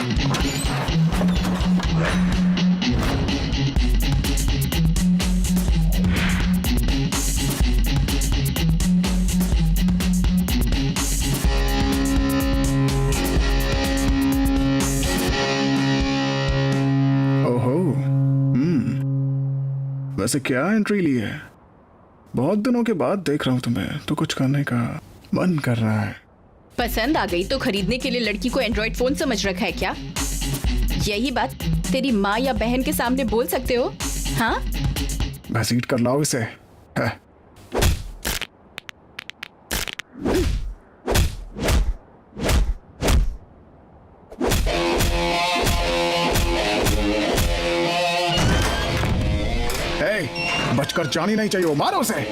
ओहो, वैसे क्या एंट्री ली है? बहुत दिनों के बाद देख रहा हूँ तुम्हें, तो कुछ करने का मन कर रहा है। पसंद आ गई तो खरीदने के लिए लड़की को एंड्रॉइड फोन समझ रखा है क्या? यही बात तेरी माँ या बहन के सामने बोल सकते हो? हाँ, घसीट कर लाओ इसे। है। बचकर जानी नहीं चाहिए, मारो उसे।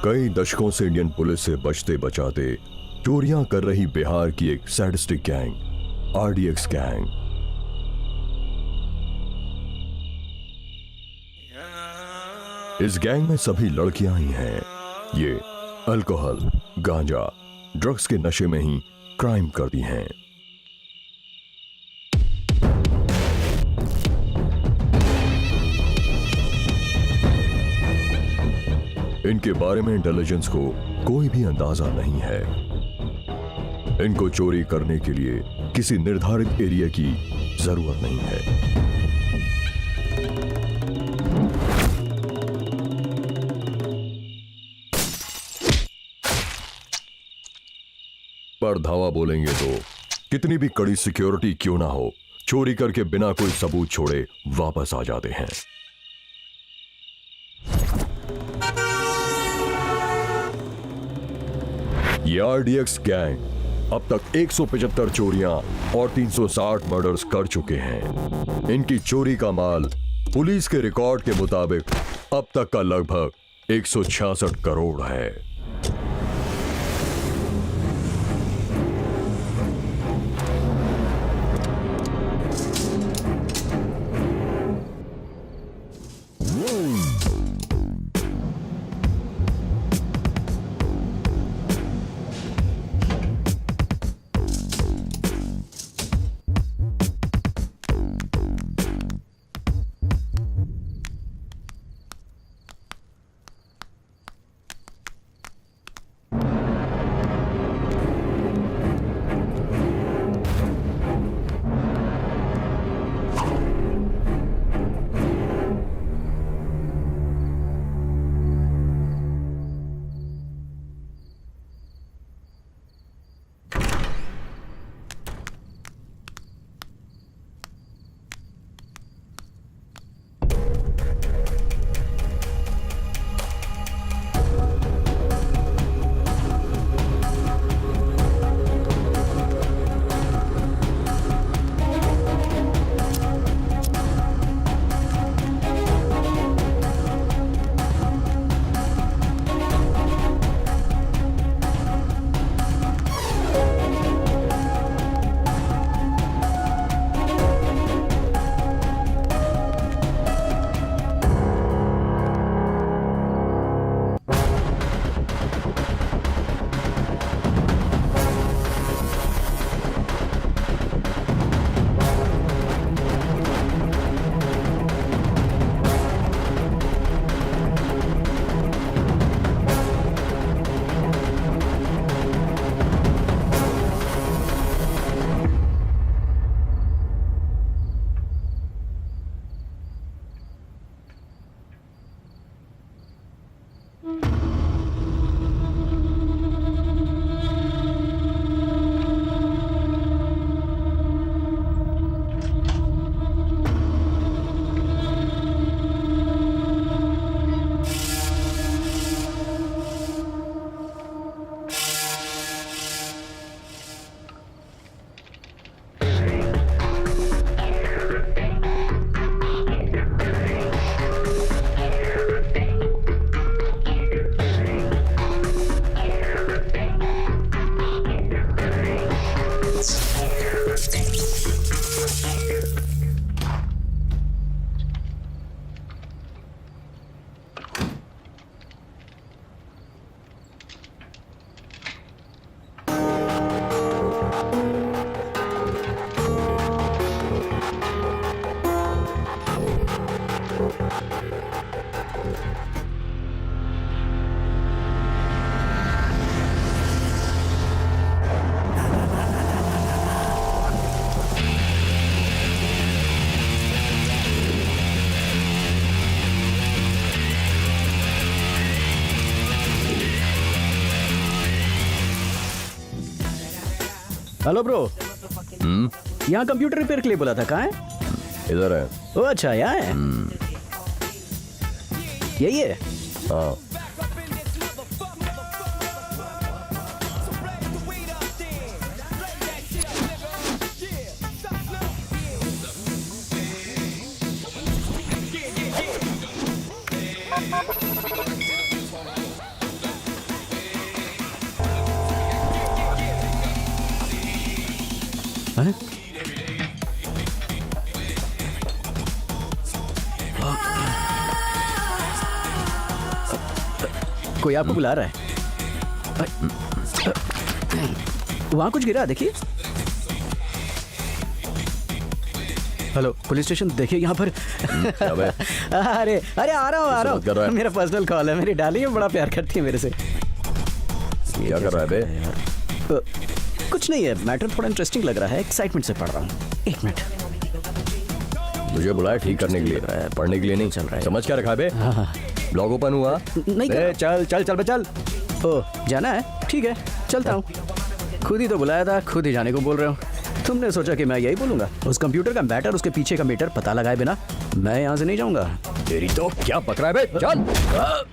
कई दशकों से इंडियन पुलिस से बचते बचाते चोरियां कर रही बिहार की एक सैडिस्टिक गैंग, आरडीएक्स गैंग। इस गैंग में सभी लड़कियां ही हैं। ये अल्कोहल, गांजा, ड्रग्स के नशे में ही क्राइम करती हैं। इनके बारे में इंटेलिजेंस को कोई भी अंदाजा नहीं है। इनको चोरी करने के लिए किसी निर्धारित एरिया की जरूरत नहीं है। पर धावा बोलेंगे तो कितनी भी कड़ी सिक्योरिटी क्यों ना हो, चोरी करके बिना कोई सबूत छोड़े वापस आ जाते हैं। ये आरडीएक्स गैंग अब तक 175 चोरियां और 360 मर्डर्स कर चुके हैं। इनकी चोरी का माल पुलिस के रिकॉर्ड के मुताबिक अब तक का लगभग 166 करोड़ है। Hello bro. यहाँ कंप्यूटर रिपेयर के लिए बोला था, कहाँ है? इधर है। ओ अच्छा, यहाँ है। यही है। हाँ हैं? कोई आपको बुला रहा है। वहां कुछ गिरा, देखिए। हेलो, पुलिस स्टेशन, देखिए यहाँ पर। क्या बे? अरे अरे, आ रहा मत कर रहा हूँ। है। मेरा पर्सनल कॉल है। मेरी डार्लिंग बड़ा प्यार करती है मेरे से। क्या कर रहा है बे? कुछ नहीं है, मैटर थोड़ा इंटरेस्टिंग लग रहा है, एक्साइटमेंट से पढ़ रहा हूँ। एक मिनट। मुझे बुलाया ठीक करने के लिए, पढ़ने के लिए नहीं। चल रहा है। समझ क्या रखा है बे? ब्लॉग ओपन हुआ नहीं बे, चल चल चल बे चल। ओ, जाना है? ठीक है, चलता हूँ। खुद ही तो बुलाया था, खुद ही जाने को बोल रहे हो। तुमने सोचा कि मैं यही बोलूंगा? उस कंप्यूटर का मैटर, उसके पीछे का मीटर पता लगाए बिना मैं यहाँ से नहीं जाऊंगा। तेरी तो क्या पकड़ा है बे? चल।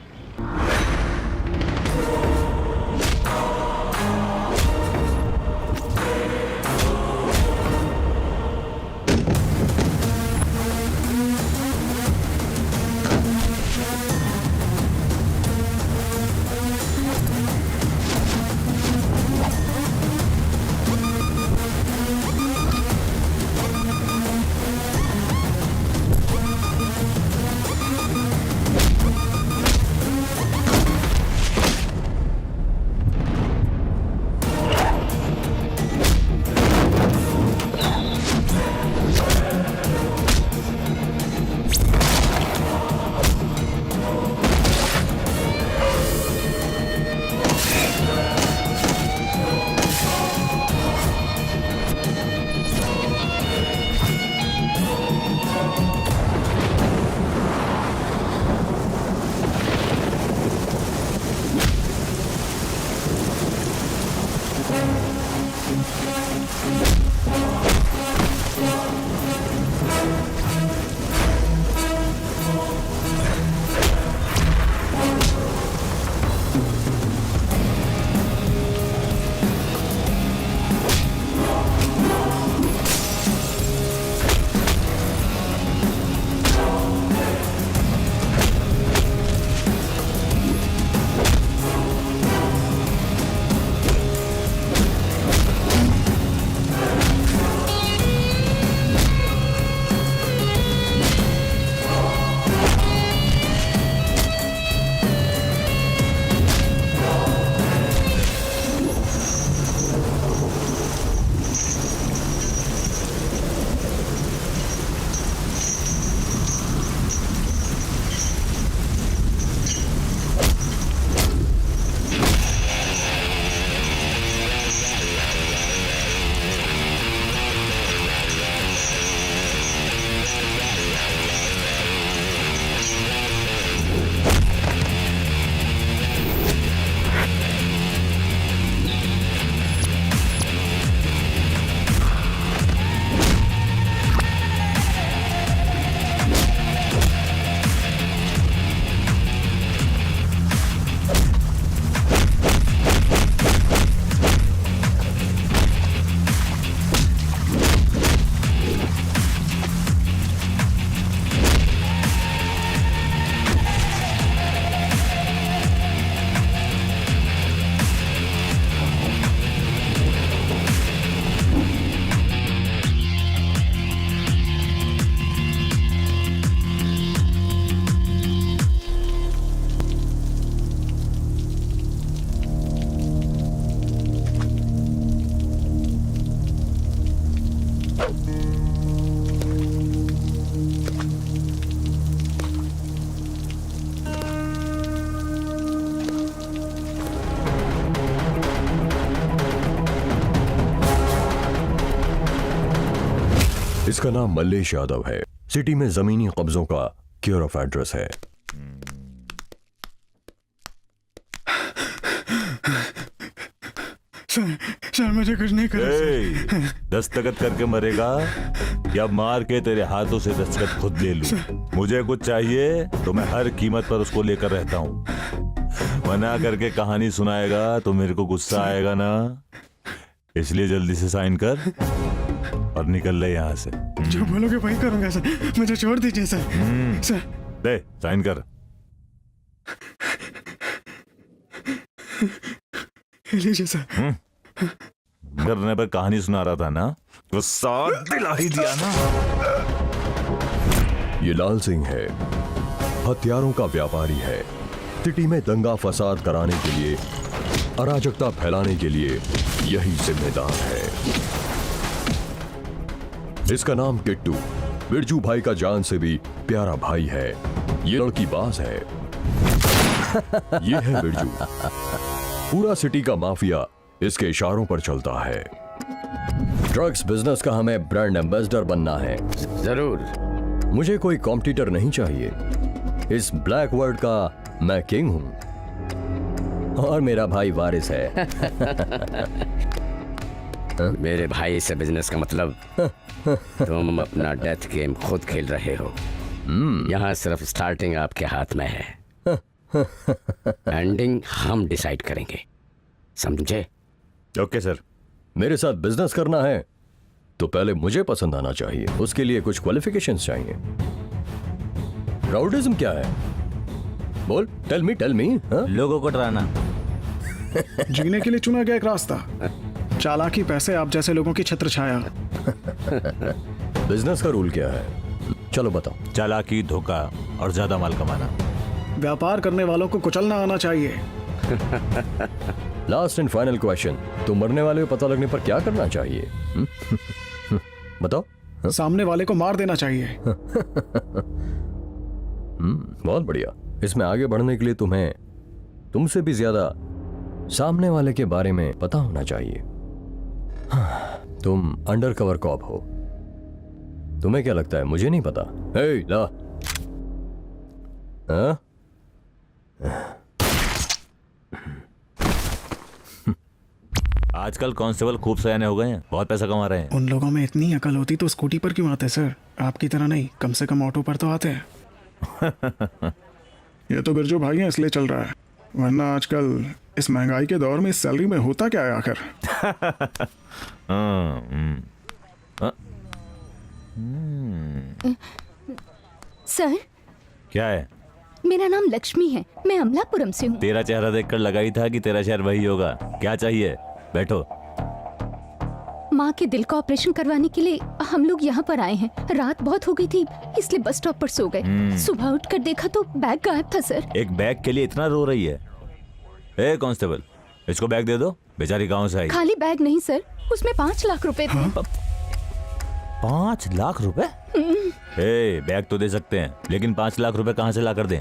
इसका नाम मल्लेश यादव है। सिटी में जमीनी कब्जों का केयर ऑफ एड्रेस है। सर मुझे कुछ नहीं करा सर। ए, दस्तखत करके मरेगा या मार के तेरे हाथों से दस्तखत खुद ले लूं? मुझे कुछ चाहिए तो मैं हर कीमत पर उसको लेकर रहता हूँ। मना करके कहानी सुनाएगा तो मेरे को गुस्सा आएगा ना, इसलिए जल्दी से साइन कर और निकल ले यहाँ से। जो बोलोगे वही करूंगा सर, मुझे छोड़ दीजिए सर। सर दे साइन कर। लीजिए सर। करने पर कहानी सुना रहा था ना, गुस्सा दिला ही दिया ना। ये लाल सिंह है, हथियारों का व्यापारी है। सिटी में दंगा फसाद कराने के लिए, अराजकता फैलाने के लिए यही जिम्मेदार है। इसका नाम किट्टू, बिरजू भाई का जान से भी प्यारा भाई है। ये लड़की बाज है। ये है बिरजू। पूरा सिटी का माफिया इसके इशारों पर चलता है। ड्रग्स बिजनेस का हमें ब्रांड एम्बेसडर बनना है। जरूर। मुझे कोई कॉम्पिटिटर नहीं चाहिए। इस ब्लैक वर्ल्ड का मैं किंग हूं और मेरा भाई वारिस है। मेरे भाई से बिजनेस का मतलब तुम अपना डेथ गेम खुद खेल रहे हो। यहाँ सिर्फ स्टार्टिंग आपके हाथ में है, एंडिंग हम डिसाइड करेंगे, समझे? Okay sir. मेरे साथ बिजनेस करना है तो पहले मुझे पसंद आना चाहिए। उसके लिए कुछ क्वालिफिकेशंस चाहिए। राउडिज्म क्या है? बोल, टेल मी। लोगों को डराना। जीने के लिए चुना गया एक रास्ता, चालाकी, पैसे, आप जैसे लोगों की छत्र छाया। बिजनेस का रूल क्या है? चलो बताओ। चालाकी, धोखा और ज्यादा माल कमाना। व्यापार करने वालों को कुचलना आना चाहिए। लास्ट एंड फाइनल क्वेश्चन, तुम मरने वाले को पता लगने पर क्या करना चाहिए? बताओ। सामने वाले को मार देना चाहिए। बहुत बढ़िया। इसमें आगे बढ़ने के लिए तुम्हें तुमसे भी ज्यादा सामने वाले के बारे में पता होना चाहिए। तुम अंडरकवर कॉप हो। तुम्हें क्या लगता है मुझे नहीं पता? हे ला। हाँ? आजकल कांस्टेबल खूब सयाने हो गए हैं, बहुत पैसा कमा रहे हैं। उन लोगों में इतनी अकल होती तो स्कूटी पर क्यों आते सर? आपकी तरह नहीं, कम से कम ऑटो पर तो आते हैं। ये तो बिरजू भाई हैं इसलिए चल रहा है, वरना आजकल इस महंगाई के दौर में इस सैलरी में होता क्या है आखिर? सर, क्या है? मेरा नाम लक्ष्मी है, मैं अमलापुरम से हूँ। तेरा चेहरा देखकर लगा ही था कि तेरा शहर वही होगा। क्या चाहिए? बैठो। माँ के दिल का ऑपरेशन करवाने के लिए हम लोग यहाँ पर आए हैं। रात बहुत हो गई थी इसलिए बस स्टॉप पर सो गए। सुबह उठकर देखा तो बैग गायब था सर। एक बैग के लिए इतना रो रही है? ए कांस्टेबल, इसको बैग दे दो, बेचारी गांव से आई। खाली बैग नहीं सर, उसमें 5 लाख रुपए थे। 5 लाख रुपए? ए, बैग तो दे सकते हैं, लेकिन 5 लाख रुपए कहाँ से ला कर दें?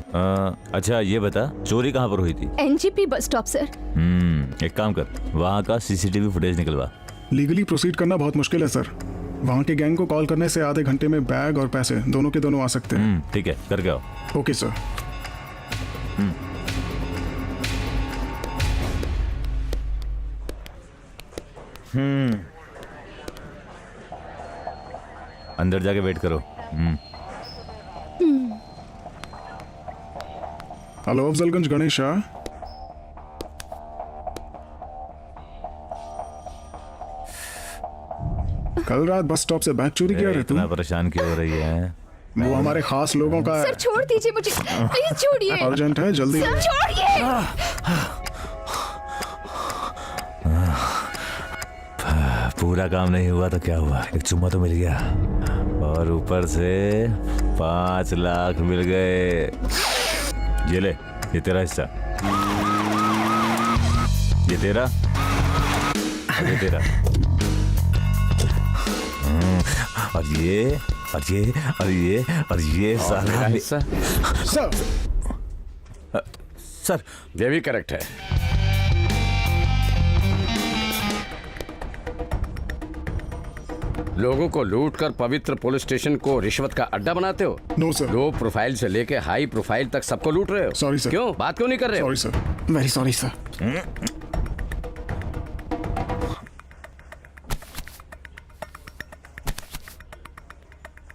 अच्छा ये बता, चोरी कहाँ पर हुई थी? NGP bus stop sir. एक काम कर, वहाँ का सीसीटीवी फुटेज निकलवा। लीगली प्रोसीड करना बहुत मुश्किल है सर। वहाँ के गैंग को कॉल करने से आधे घंटे में बैग और पैसे दोनों के दोनों आ सकते हैं। ठीक है, करके आओ। Okay sir. अंदर जाके वेट करो। हेलो, अफजलगंज गणेश शाह। कल रात बस स्टॉप से बैग चोरी किया रे तू? इतना परेशान क्यों हो रही है? वो हमारे खास लोगों का सर है। छोड़ दीजिए मुझे, प्लीज छोड़िए। अर्जेंट है, जल्दी। सर छोड़िए। पूरा काम नहीं हुआ तो क्या हुआ, एक चुम्मा तो मिल गया और ऊपर से 5 लाख मिल गए। ये ले, ये तेरा हिस्सा, ये तेरा, ये तेरा, और ये और ये और ये और ये सारा हिस्सा सर, सर। ये भी करेक्ट है। लोगों को लूट कर पवित्र पुलिस स्टेशन को रिश्वत का अड्डा बनाते हो। No sir. लो प्रोफाइल से लेके हाई प्रोफाइल तक सबको लूट रहे हो। Sorry sir. क्यों बात क्यों नहीं कर रहे हो? Sorry sir, very sorry sir.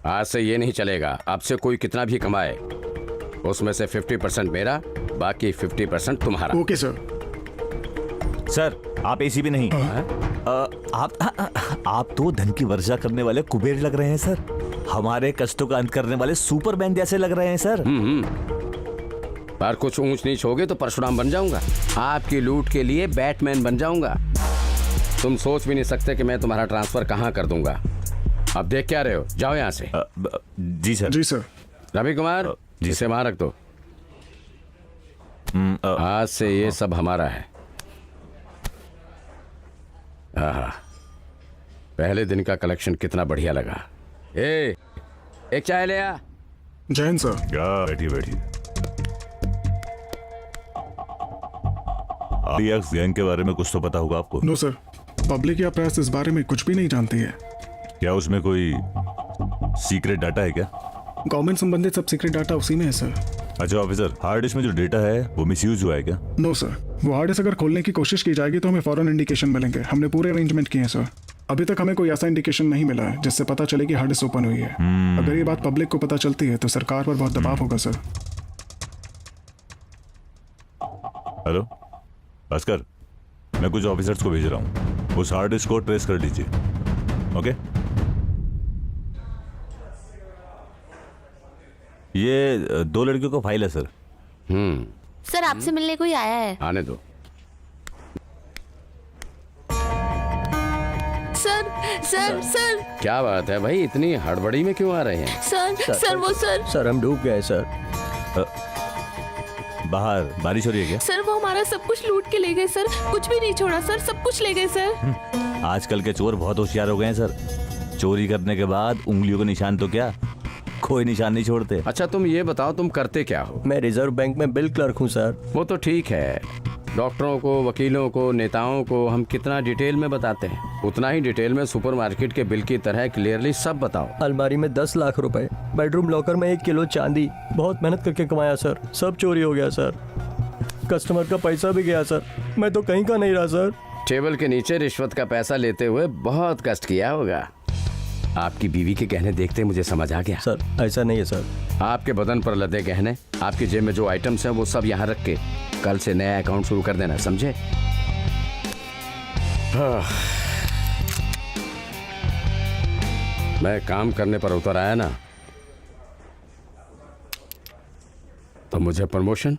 आज से ये नहीं चलेगा। अब से कोई कितना भी कमाए उसमें से 50% मेरा, बाकी 50% तुम्हारा। Okay sir. सर आप एसी भी नहीं। आप तो धन की वर्षा करने वाले कुबेर लग रहे हैं सर। हमारे कष्टों का अंत करने वाले सुपरमैन जैसे लग रहे हैं सर। पर कुछ ऊंच नीच होगे तो परशुराम बन जाऊंगा। आपकी लूट के लिए बैटमैन बन जाऊंगा। तुम सोच भी नहीं सकते कि मैं तुम्हारा ट्रांसफर कहां कर दूंगा। अब देख क्या रहे हो, जाओ यहां से। जी सर। जी सर। रवि कुमार जी इसे वहां रख दो। आज से ये सब हमारा है। आहा, पहले दिन का कलेक्शन कितना बढ़िया लगा। एक चाय ले आ। जय हिंद सर। क्या बैठिए बैठिए। RDX गैंग के बारे में कुछ तो पता होगा आपको। नो सर, पब्लिक या प्रेस इस बारे में कुछ भी नहीं जानती है। क्या उसमें कोई सीक्रेट डाटा है क्या? गवर्नमेंट संबंधित सब सीक्रेट डाटा उसी में है सर। अच्छा ऑफिसर, हार्ड डिस्क में जो डेटा है वो मिसयूज हुआ है क्या? नो सर, वो हार्ड डिस्क अगर खोलने की कोशिश की जाएगी तो हमें फौरन इंडिकेशन मिलेंगे। हमने पूरे अरेंजमेंट किए हैं सर। अभी तक हमें कोई ऐसा इंडिकेशन नहीं मिला है जिससे पता चले कि हार्ड डिस्क ओपन हुई है। अगर ये बात पब्लिक को पता चलती है तो सरकार पर बहुत दबाव होगा सर। हेलो भास्कर, मैं कुछ ऑफिसर्स को भेज रहा हूँ, उस हार्ड डिस्क को ट्रेस कर लीजिए। ओके? ये 2 लड़कियों का फाइल है सर। सर आपसे मिलने कोई आया है। आने दो। सर सर सर क्या बात है भाई, इतनी हड़बड़ी में क्यों आ रहे हैं? सर वो सर हम डूब गए सर। बाहर बारिश हो रही है क्या? सर वो हमारा सब कुछ लूट के ले गए सर। कुछ भी नहीं छोड़ा सर, सब कुछ ले गए सर। आजकल के चोर बहुत होशियार हो गए हैं सर। चोरी करने के बाद उंगलियों के निशान तो क्या, कोई निशान नहीं छोड़ते। अच्छा तुम ये बताओ, तुम करते क्या हो? मैं रिजर्व बैंक में बिल क्लर्क हूँ सर। वो तो ठीक है, डॉक्टरों को, वकीलों को, नेताओं को हम कितना डिटेल में बताते हैं, उतना ही डिटेल में सुपरमार्केट के बिल की तरह क्लियरली सब बताओ। अलमारी में 10 लाख रुपए, बेडरूम लॉकर में 1 किलो चांदी, बहुत मेहनत करके कमाया सर, सब चोरी हो गया सर। कस्टमर का पैसा भी गया सर, मैं तो कहीं का नहीं रहा सर। टेबल के नीचे रिश्वत का पैसा लेते हुए बहुत कष्ट किया होगा। आपकी बीवी के गहने देखते मुझे समझ आ गया। सर ऐसा नहीं है सर। आपके बदन पर लदे गहने, आपकी जेब में जो आइटम्स हैं वो सब यहाँ रख के कल से नया अकाउंट शुरू कर देना, समझे? मैं काम करने पर उतर आया ना तो मुझे प्रमोशन,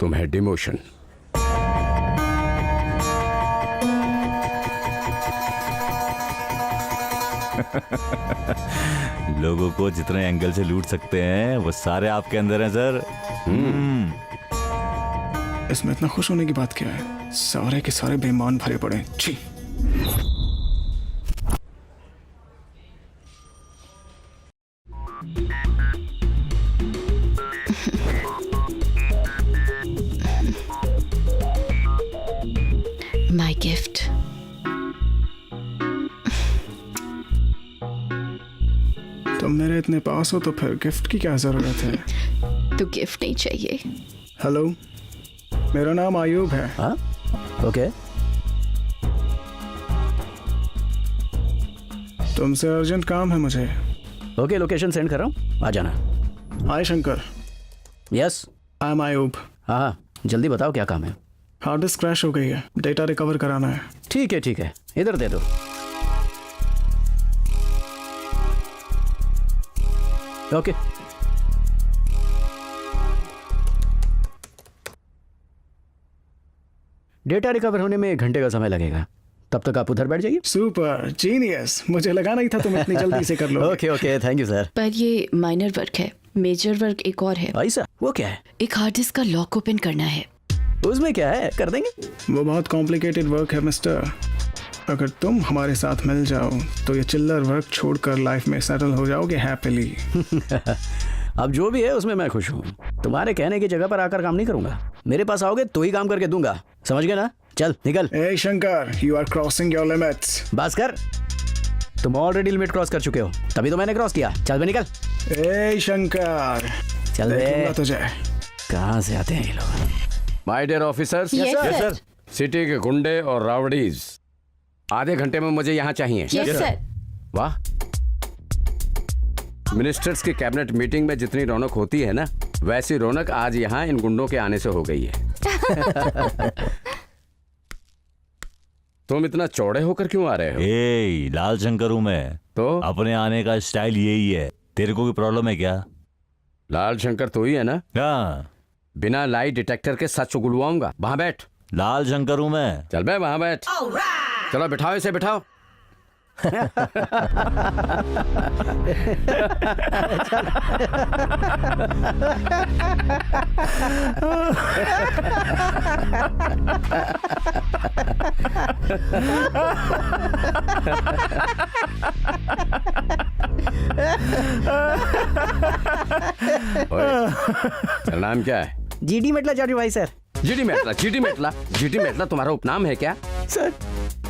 तुम्हें डिमोशन। लोगों को जितने एंगल से लूट सकते हैं वो सारे आपके अंदर हैं सर। इसमें इतना खुश होने की बात क्या है? सारे के सारे बेईमान भरे पड़े हैं। छी। My gift. तुम मेरे इतने पास हो तो फिर गिफ्ट की क्या जरूरत है? तो गिफ्ट नहीं चाहिए। हेलो, मेरा नाम आयूब है। हाँ ओके। तुमसे अर्जेंट काम है मुझे। ओके लोकेशन सेंड कर रहा हूँ, आ जाना। Hi Shankar, yes. I am Ayub. हाँ जल्दी बताओ क्या काम है। हार्ड डिस्क क्रैश हो गई है, डेटा रिकवर कराना है। ठीक है, इधर दे दो। ओके डेटा रिकवर होने में 1 घंटे का समय लगेगा, तब तक आप उधर बैठ जाइए। सुपर जीनियस, मुझे लगा नहीं था तुम इतनी जल्दी से कर लो। Okay thank you sir. पर ये माइनर वर्क है, मेजर वर्क एक और है। ऐसा? वो क्या है? एक हार्ड डिस्क का लॉक ओपन करना है। उसमें क्या है, कर देंगे। वो बहुत कॉम्प्लिकेटेड वर्क है मिस्टर। अगर तुम हमारे साथ मिल जाओ तो ये चिल्लर वर्क छोड़कर लाइफ में सेटल हो जाओगे हैप्पीली। अब जो भी है उसमें मैं खुश हूँ। तुम्हारे कहने की जगह पर आकर काम नहीं करूंगा। मेरे पास आओगे तो ही काम करके दूंगा, समझ गए ना? चल निकल। ए Shankar, you are crossing your limits. Bhaskar, तुम ऑलरेडी लिमिट क्रॉस कर चुके हो, तभी तो मैंने क्रॉस किया। चल बे निकल। ए शंकर, चल देखूंगा बे। तुझे। कहाँ से आते हैं ये लोग? My dear officers, Yes, sir. City के गुंडे और रावडीज आधे घंटे में मुझे यहाँ चाहिए। Yes sir. वाह, मिनिस्टर्स की कैबिनेट मीटिंग में जितनी रौनक होती है ना, वैसी रौनक आज यहाँ इन गुंडों के आने से हो गई है। तुम इतना चौड़े होकर क्यों आ रहे हो? लाल शंकर हूं मैं। तो अपने आने का स्टाइल यही है। तेरे को कोई प्रॉब्लम है क्या? लाल शंकर तो ही है ना? हाँ, बिना लाई डिटेक्टर के सच उगलवाऊंगा। वहां बैठ। लाल शंकर हूं मैं। चल बे वहां बैठ। चलो बिठाओ इसे, बिठाओ। तेरा नाम क्या है? जीडी मेटला चाचू भाई सर। जीडी मेटला, जीडी मेटला, जीडी मेटला तुम्हारा उपनाम है क्या? सर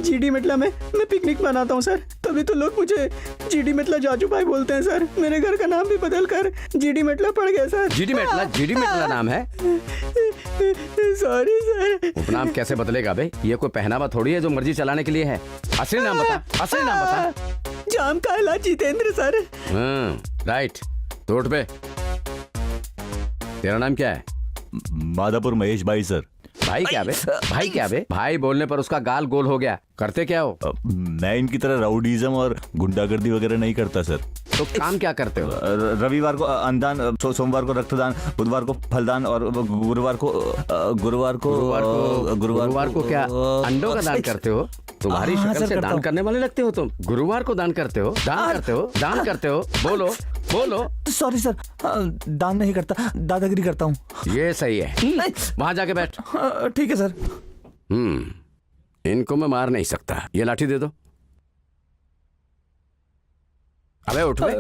जीडी मेटला में मैं पिकनिक मनाता हूँ सर, तभी तो लोग मुझे जीडी मेटला चाचू भाई बोलते हैं सर। मेरे घर का नाम भी बदल कर जीडी मेटला पड़ गया सर। जीडी मेटला, जीडी मेटला नाम है? Sorry sir. उपनाम कैसे बदलेगा बे? ये कोई पहनावा थोड़ी है जो मर्जी चलाने के लिए है। असली नाम बता, असली नाम बता। जाम काला जितेंद्र सर। राइट, तो उठ बे। तेरा नाम क्या है? माधापुर महेश भाई सर। भाई क्या बे? भाई क्या बे? भाई बोलने पर उसका गाल गोल हो गया। करते क्या हो? मैं इनकी तरह राउडीजम और गुंडागर्दी वगैरह नहीं करता सर। तो काम क्या करते हो? रविवार को अन्नदान, सोमवार को रक्तदान, बुधवार को फलदान और गुरुवार को क्या अंडों का दान करते हो? तुम्हारी शक्ल से दान करने वाले लगते हो तुम। गुरुवार को दान करते हो, दान करते हो, दान करते हो। बोलो बोलो। सॉरी सर, दान नहीं करता, दादागिरी करता हूँ। ये सही है, वहां जाके बैठ। ठीक है सर। इनको मैं मार नहीं सकता। ये लाठी दे दो। अबे उठ बे,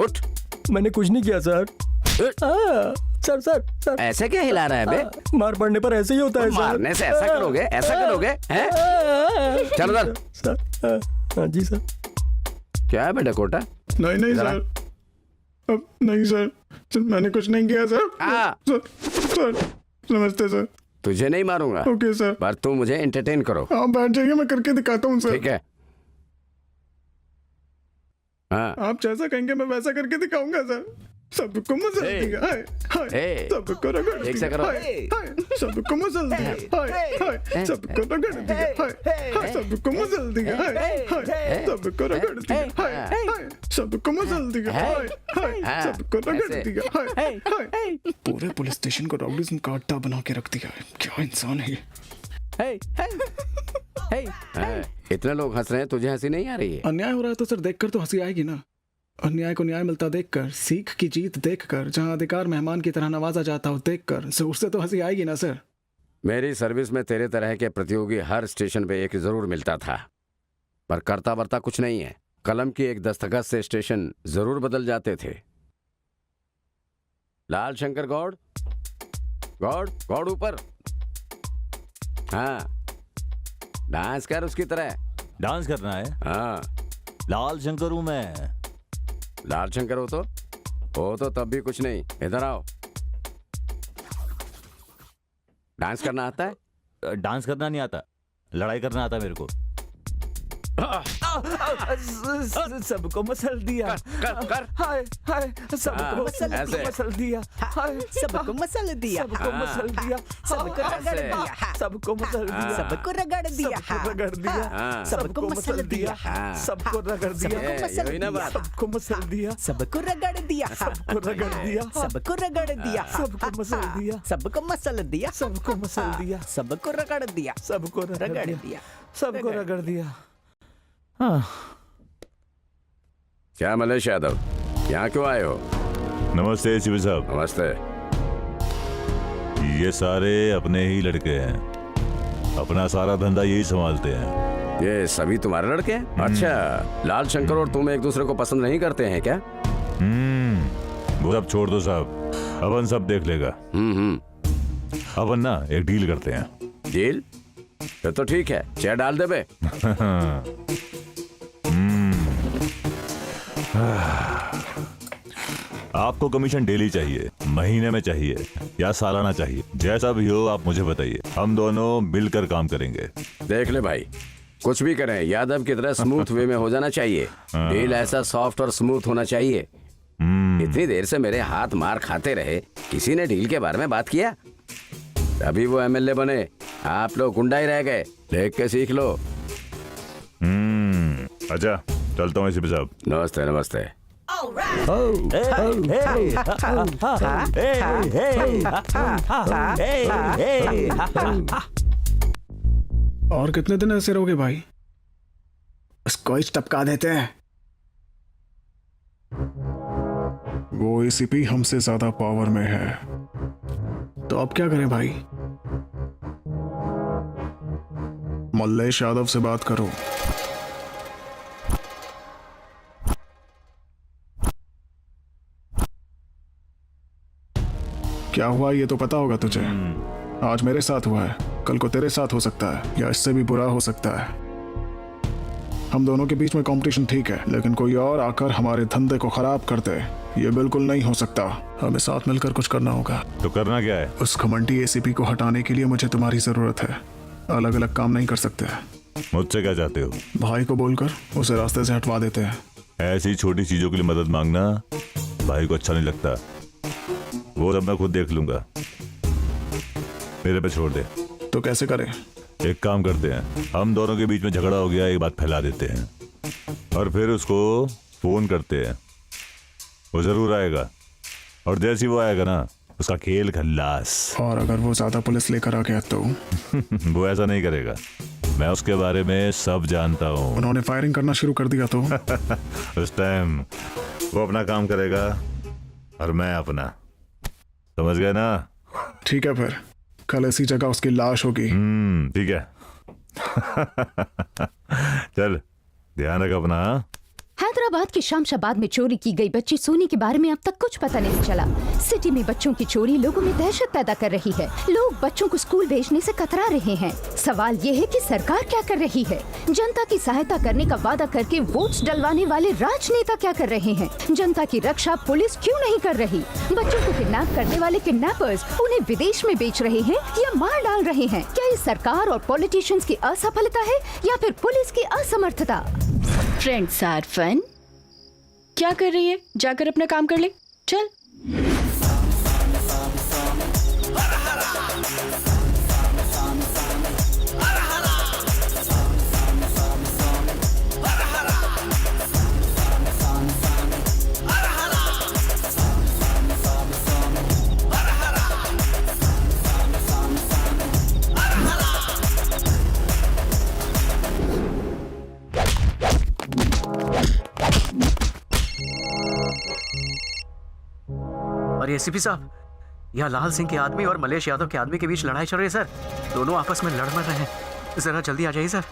उठ। मैंने कुछ नहीं किया सर। सर सर सर, ऐसे क्या हिला रहा है बे? मार पड़ने पर ऐसे ही होता है सर। मारने से ऐसा करोगे, ऐसा करोगे हैं? चल उधर। सर हाँ जी सर। क्या है बेटा कोटा? नहीं नहीं सर, अब नहीं सर, मैंने कुछ नहीं किया सर। सर नमस्ते सर। तुझे नहीं मारूंगा। ओके सर, पर तू मुझे एंटरटेन करो। आप बैठ जाइए, मैं करके दिखाता हूँ सर। ठीक है। हाँ। आप जैसा कहेंगे मैं वैसा करके दिखाऊंगा सर। सबको मसल दिया, हाय हाय, सबको रगड़ दिया, एक से करो। हाय हाय, सबको मसल दिया, हाय हाय, सबको रगड़ दिया, हाय हाय, सबको मसल दिया, हाय हाय, सबको रगड़ दिया, हाय हाय, सबको मसल दिया, हाय हाय, सबको रगड़ दिया, हाय हाय। पूरे पुलिस स्टेशन को राउडीज़म का अड्डा बना के रख दिया है। क्या इंसान है ये? इतने लोग हंस रहे हैं, तुझे हंसी नहीं आ रही है? अन्याय हो रहा है तो सर देखकर तो हंसी आएगी ना। अन्याय को न्याय मिलता देखकर, सीख की जीत देखकर, जहां अधिकार मेहमान की तरह नवाजा जाता हो देखकर, उससे तो हंसी आएगी ना सर। मेरी सर्विस में तेरे तरह के प्रतियोगी हर स्टेशन पे एक जरूर मिलता था, पर करता बरता कुछ नहीं है। कलम की एक दस्तखत से स्टेशन जरूर बदल जाते थे। लाल शंकर गौड़, गौड़ गौड़ ऊपर। हाँ, डांस कर उसकी तरह। डांस करना है? हाँ। लाल शंकर हूं मैं। लाल शंकर हो तो तब भी कुछ नहीं। इधर आओ। डांस करना आता है? डांस करना नहीं आता, लड़ाई करना आता मेरे को। सबको मसल दिया, कर। हाय हाय, सबको मसल दिया, हाय, सबको मसल दिया, सबको मसल दिया, सबको रगड़ दिया, सबको मसल दिया, सबको रगड़ दिया, सबको रगड़ दिया, सबको मसल दिया, सबको रगड़ दिया, यही ना बात। सबको मसल दिया, सबको रगड़ दिया, सबको रगड़ दिया, सबको रगड़ दिया, सबको मसल दिया, सबको मसल दिया, सबको मसल दिया, सबको रगड़ दिया, सबको रगड़ दिया, सबको रगड़ दिया। क्या मलेश यादव, यहाँ क्यों आए हो? नमस्ते शिव साहब। नमस्ते। ये सारे अपने ही लड़के हैं, अपना सारा धंधा यही संभालते हैं। ये सभी तुम्हारे लड़के हैं? अच्छा, लाल शंकर और तुम एक दूसरे को पसंद नहीं करते हैं क्या? वो सब छोड़ दो साहब, अपन सब देख लेगा। अपन ना एक डील करते हैं। डील? फिर तो ठीक है, चेयर डाल दे बे। आपको कमीशन डेली चाहिए, महीने में चाहिए या सालाना चाहिए? जैसा भी हो आप मुझे बताइए, हम दोनों मिलकर काम करेंगे। देख ले भाई, कुछ भी करें यादव की तरह स्मूथ वे में हो जाना चाहिए। डील ऐसा सॉफ्ट और स्मूथ होना चाहिए इतनी देर से मेरे हाथ मार खाते रहे, किसी ने डील के बारे में बात किया? तभी वो एमएलए बने, आप लोग गुंडा ही रह गए। देख के सीख लो। अच्छा चलता हूँ एसीपी साहब। नमस्ते नमस्ते। और कितने दिन ऐसे रहोगे भाई? स्कॉच टपका देते हैं। वो एसीपी हमसे ज्यादा पावर में है, तो अब क्या करें भाई? मल्लेश यादव से बात करो। क्या हुआ ये तो पता होगा तुझे। आज मेरे साथ हुआ है, कल को तेरे साथ हो सकता है, या इससे भी बुरा हो सकता है। हम दोनों के बीच में कंपटीशन ठीक है, लेकिन कोई और आकर हमारे धंधे को खराब कर दे, ये बिल्कुल नहीं हो सकता। हमें साथ मिलकर कुछ करना होगा। तो करना क्या है? उस घमंडी एसीपी को हटाने के लिए मुझे तुम्हारी जरूरत है। अलग अलग काम नहीं कर सकते। मुझसे क्या चाहते हो? भाई को बोलकर उसे रास्ते से हटवा देते हैं। ऐसी छोटी चीजों के लिए मदद मांगना भाई को अच्छा नहीं लगता। वो सब मैं खुद देख लूंगा, मेरे पे छोड़ दे। तो कैसे करें? एक काम करते हैं, हम दोनों के बीच में झगड़ा हो गया, एक बात फैला देते हैं और फिर उसको फोन करते हैं। वो जरूर आएगा और जैसे ही वो आएगा ना, उसका खेल खल्लास। और अगर वो ज्यादा पुलिस लेकर आ गया तो? वो ऐसा नहीं करेगा, मैं उसके बारे में सब जानता हूँ। उन्होंने फायरिंग करना शुरू कर दिया तो? उस टाइम वो अपना काम करेगा और मैं अपना, समझ गए ना? ठीक है, फिर कल ऐसी जगह उसकी लाश होगी। ठीक है। चल ध्यान रख अपना। हैदराबाद के शामशाबाद में चोरी की गई बच्ची सोनी के बारे में अब तक कुछ पता नहीं चला। सिटी में बच्चों की चोरी लोगों में दहशत पैदा कर रही है। लोग बच्चों को स्कूल भेजने से कतरा रहे हैं। सवाल ये है कि सरकार क्या कर रही है? जनता की सहायता करने का वादा करके वोट्स डलवाने वाले राजनेता क्या कर रहे हैं? जनता की रक्षा पुलिस क्यों नहीं कर रही? बच्चों को किडनैप करने वाले किडनैपर्स उन्हें विदेश में बेच रहे हैं या मार डाल रहे हैं। क्या ये सरकार और पॉलिटिशियंस की असफलता है या फिर पुलिस की असमर्थता? Friends are fun. क्या कर रही है? जाकर अपना काम कर ले, चल। और एसीपी साहब, यहाँ लाल सिंह के आदमी और मलेश यादव के आदमी के बीच लड़ाई चल रही है सर। दोनों आपस में लड़ मर रहे हैं, जरा जल्दी आ जाइए sir.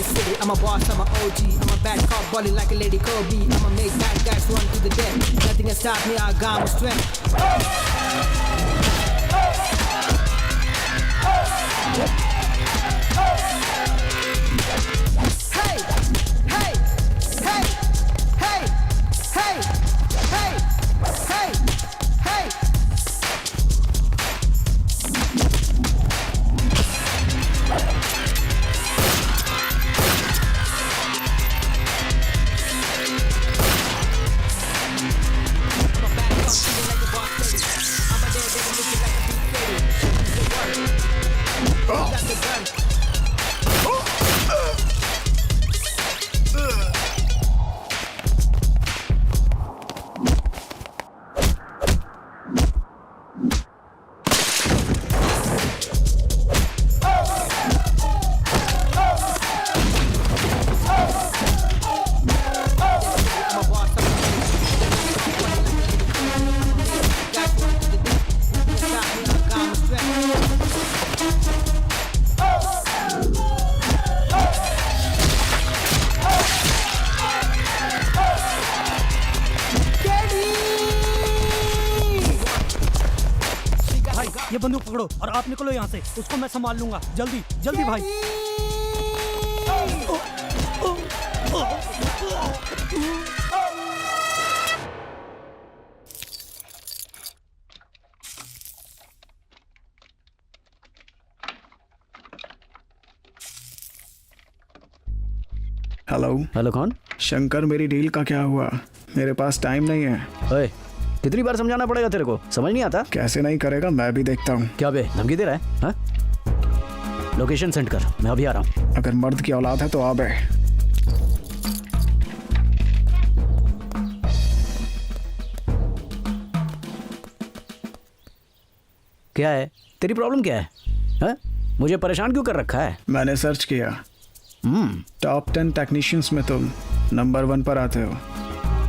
City. I'm a boss, I'm a OG. I'm a bad cop, balling like a lady Kobe. I'ma make bad guys run to the dead. Nothing can stop me, I got my strength. Hey, hey, hey, hey, hey, hey, hey, hey. ये बंदूक पकड़ो और आप निकलो यहाँ से। उसको मैं संभाल लूंगा। जल्दी जल्दी भाई। हेलो। हेलो, कौन? शंकर, मेरी डील का क्या हुआ? मेरे पास टाइम नहीं है। ओए, कितनी बार समझाना पड़ेगा तेरे को? समझ नहीं आता? कैसे नहीं करेगा, मैं भी देखता हूँ। क्या बे, धमकी दे रहा है? हाँ? लोकेशन सेंड कर, मैं अभी आ रहा हूँ। अगर मर्द की औलाद है तो आ बे। क्या है तेरी प्रॉब्लम, क्या है? हाँ? मुझे परेशान क्यों कर रखा है? मैंने सर्च किया, टॉप 10 टेक्नीशियंस में तुम नंबर 1 पर आते हो।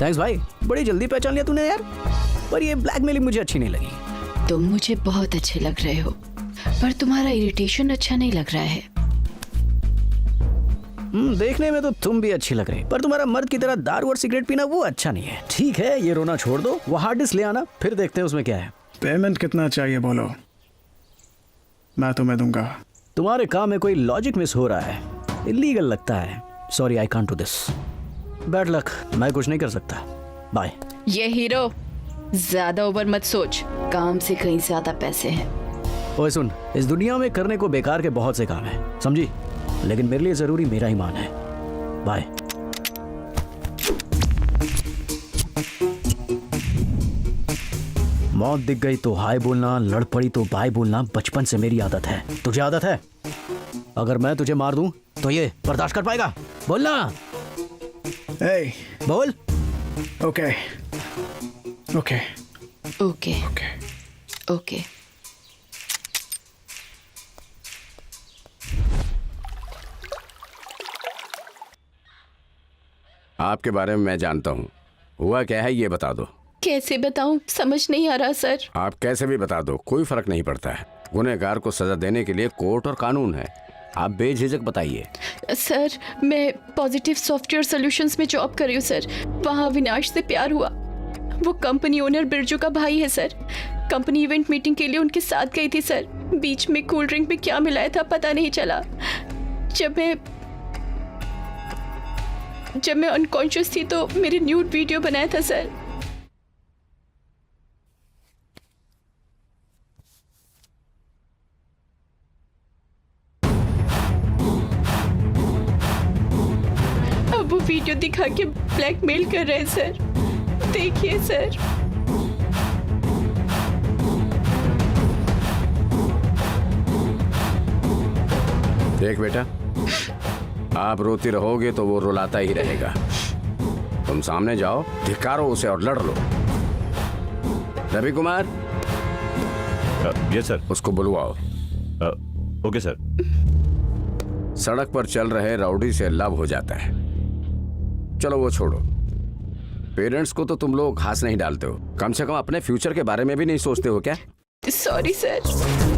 थैंक्स भाई, बड़ी जल्दी पहचान लिया तूने यार। पर ये ब्लैकमेलिंग मुझे अच्छी नहीं लगी। तुम मुझे बहुत अच्छे लग रहे हो, पर तुम्हारा इरिटेशन अच्छा नहीं लग रहा है। देखने में तो तुम भी अच्छी लग रही, पर तुम्हारा मर्द की तरह दारू और सिगरेट पीना वो अच्छा नहीं है। ठीक है, ये रोना छोड़ दो, वो हार्ड डिस्क ले आना, फिर देखते हैं उसमें क्या है। पेमेंट कितना चाहिए बोलो, मैं तुम्हें दूंगा। तुम्हारे काम में कोई लॉजिक मिस हो रहा है, इलीगल लगता है। Sorry, I can't do this. Bad luck, मैं कुछ नहीं कर सकता। बाय। ये हीरो, ज्यादा ओवर मत सोच, काम से कहीं ज्यादा पैसे हैं। ओए सुन, इस दुनिया में करने को बेकार के बहुत से काम है, समझी? लेकिन मेरे लिए जरूरी मेरा ईमान है। बाय। मौत दिख गई तो हाय बोलना, लड़ पड़ी तो बाय बोलना बचपन से मेरी आदत है। तुझे आदत है? अगर मैं तुझे मार दूं तो ये बर्दाश्त कर पाएगा? बोलना। Hey, बोल। okay. Okay. Okay Okay. Okay. आपके बारे में मैं जानता हूँ, हुआ क्या है ये बता दो। कैसे बताऊं, समझ नहीं आ रहा सर। आप कैसे भी बता दो, कोई फर्क नहीं पड़ता है। गुनहगार को सजा देने के लिए कोर्ट और कानून है। आप बेझिझक बताइए। सर, मैं पॉजिटिव सॉफ्टवेयर सॉल्यूशंस में जॉब कर रही हूँ सर। वहाँ अविनाश से प्यार हुआ। वो कंपनी ओनर बिरजू का भाई है सर। कंपनी इवेंट मीटिंग के लिए उनके साथ गई थी सर। बीच में कोल्ड ड्रिंक में क्या मिलाया था पता नहीं चला। जब मैं अनकॉन्शियस थी तो मेरी न्यूड वीडियो बनाया था सर। अब वो वीडियो दिखा के ब्लैकमेल कर रहे हैं सर। देखिए सर। देख बेटा, आप रोती रहोगे तो वो रुलाता ही रहेगा। तुम सामने जाओ, धिक्कारो उसे और लड़ लो। Ravi Kumar, yes sir. उसको बुलवाओ। Okay sir. सड़क पर चल रहे राउडी से लव हो जाता है। चलो वो छोड़ो, पेरेंट्स को तो तुम लोग घास नहीं डालते हो, कम से कम अपने फ्यूचर के बारे में भी नहीं सोचते हो क्या? Sorry sir.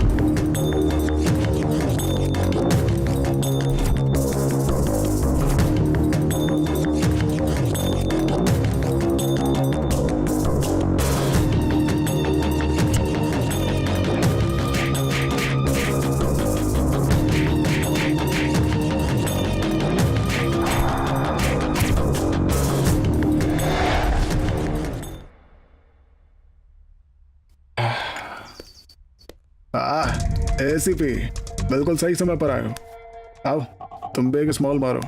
एसीपी, बिल्कुल सही समय पर आए हो। आओ, तुम भी एक स्मॉल मारो।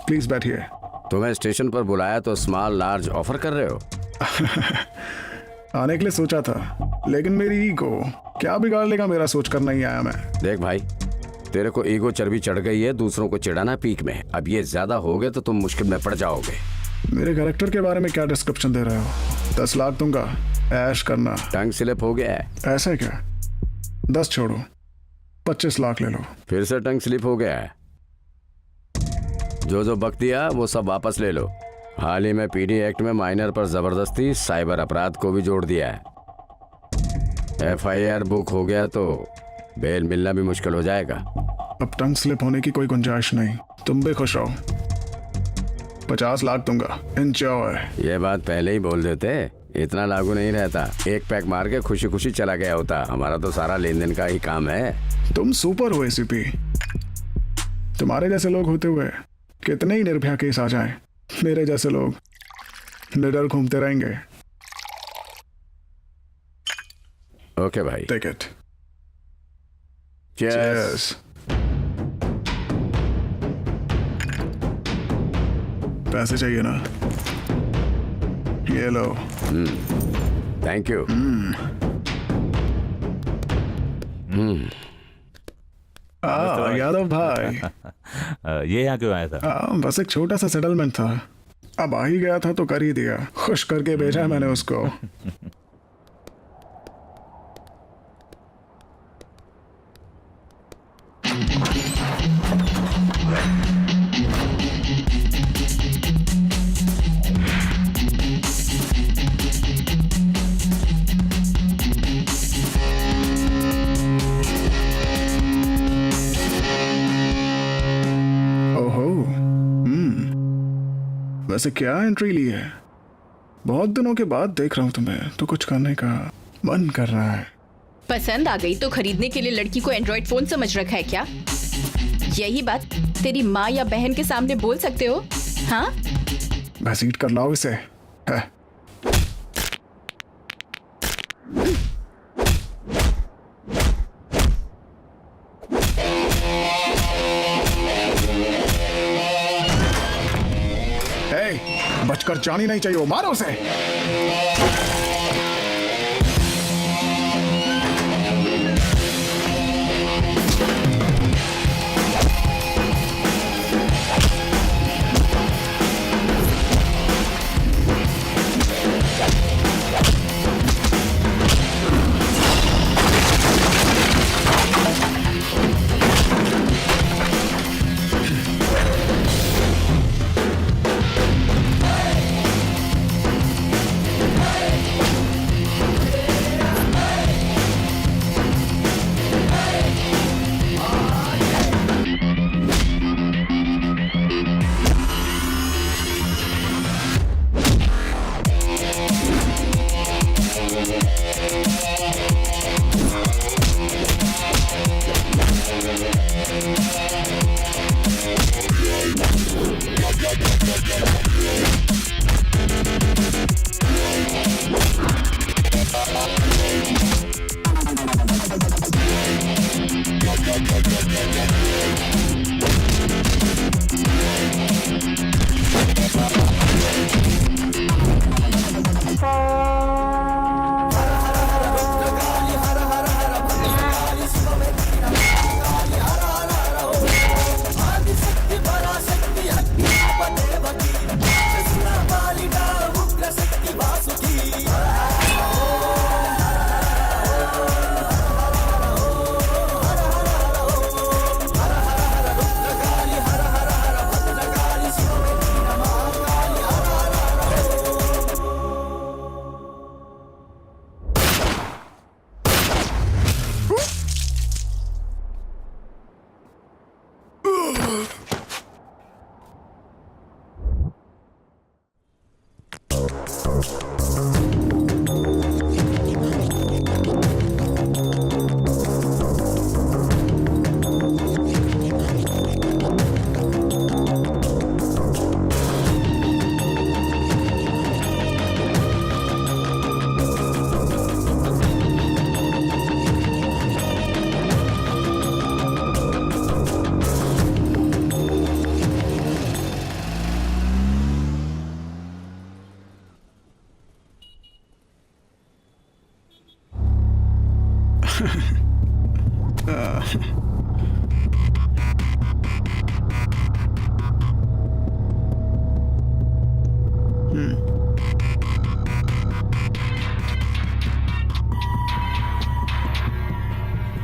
प्लीज बैठिए। तुम्हें स्टेशन पर बुलाया तो स्मॉल लार्ज ऑफर कर रहे हो? आने के लिए सोचा था, लेकिन मेरी ईगो क्या बिगाड़ लेगा मेरा सोच कर नहीं आया मैं। देख भाई, तेरे को ईगो चर्बी चढ़ गई है, दूसरों को चिढ़ाना पीक में। अब ये ज्यादा हो गए तो तुम मुश्किल में पड़ जाओगे। मेरे कैरेक्टर के बारे में क्या डिस्क्रिप्शन दे रहे हो? 10 लाख दूंगा, ऐश करना। टंग स्लिप हो गया है। ऐसा है क्या? 10 छोड़ो, 25 लाख ले लो। फिर से टंग स्लिप हो गया है। जो बक दिया वो सब वापस ले लो। हाल ही में पीडी एक्ट में माइनर पर जबरदस्ती साइबर अपराध को भी जोड़ दिया है। FIR बुक हो गया तो बेल मिलना भी मुश्किल हो जाएगा। अब टंग स्लिप होने की कोई गुंजाइश नहीं। तुम भी खुश रहो। 50 लाख दूंगा, एंजॉय। ये बात पहले ही बोल देते, इतना लागू नहीं रहता। एक पैक मार के खुशी खुशी चला गया होता। हमारा तो सारा लेन देन का ही काम है। तुम सुपर हो एसीपी। तुम्हारे जैसे लोग होते हुए कितने ही निर्भया केस आ जाएं, मेरे जैसे लोग निडर घूमते रहेंगे। ओके भाई, टेक इट। चीयर्स। पैसे चाहिए ना? ये लो। Thank you. यादव भाई। ये यहाँ क्यों आया था? बस एक छोटा सा सेटलमेंट था, अब आ ही गया था तो कर ही दिया। खुश करके भेजा मैंने उसको। ओहो, वैसे क्या एंट्री ली है? बहुत दिनों के बाद देख रहा हूँ तुम्हें, तो कुछ करने का मन कर रहा है। पसंद आ गई तो खरीदने के लिए लड़की को एंड्रॉइड फोन समझ रखा है क्या? यही बात तेरी माँ या बहन के सामने बोल सकते हो? हाँ, घसीट कर लाओ इसे। है। बचकर जानी नहीं चाहिए, मारो उसे।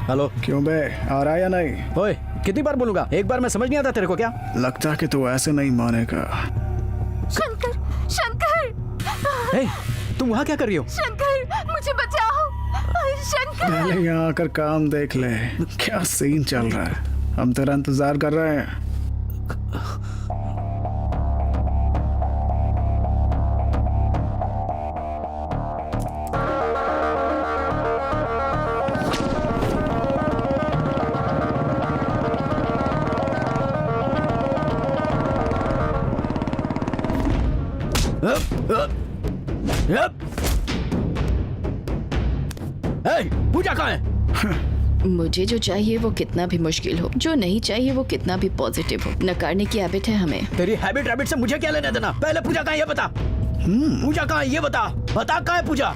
हेलो। क्यों बे, आ रहा है या नहीं? ओए, कितनी बार बोलूंगा? एक बार मैं समझ नहीं आता तेरे को क्या? लगता है कि तू ऐसे नहीं मानेगा। शंकर, शंकर! हे, तुम वहाँ क्या कर रही हो? शंकर, मुझे बचाओ! शंकर! पहले यहाँ आकर काम देख ले, क्या सीन चल रहा है। हम तेरा इंतजार कर रहे हैं। पूजा कहाँ है? मुझे जो चाहिए वो कितना भी मुश्किल हो, जो नहीं चाहिए वो कितना भी पॉजिटिव हो, नकारने की हैबिट है हमें। तेरी हैबिट से मुझे क्या लेना देना? पहले पूजा कहाँ है ये बता। पूजा कहाँ है ये बता। बता कहाँ है पूजा।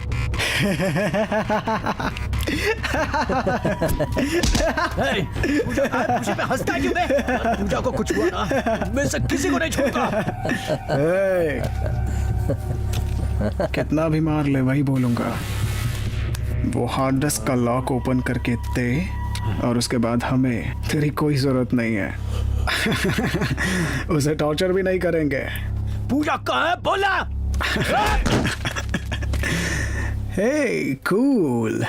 पूजा कहाँ है? मुझे पे हंसता क्यों बे? पूजा को कुछ हुआ ना, मैं से किसी को नहीं छोड़ूंगा। कितना भी मार ले वही बोलूंगा। वो हार्ड डिस्क का लॉक ओपन करके दे और उसके बाद हमें तेरी कोई जरूरत नहीं है। उसे टॉर्चर भी नहीं करेंगे। पूजा कहाँ है बोला। हे कूल,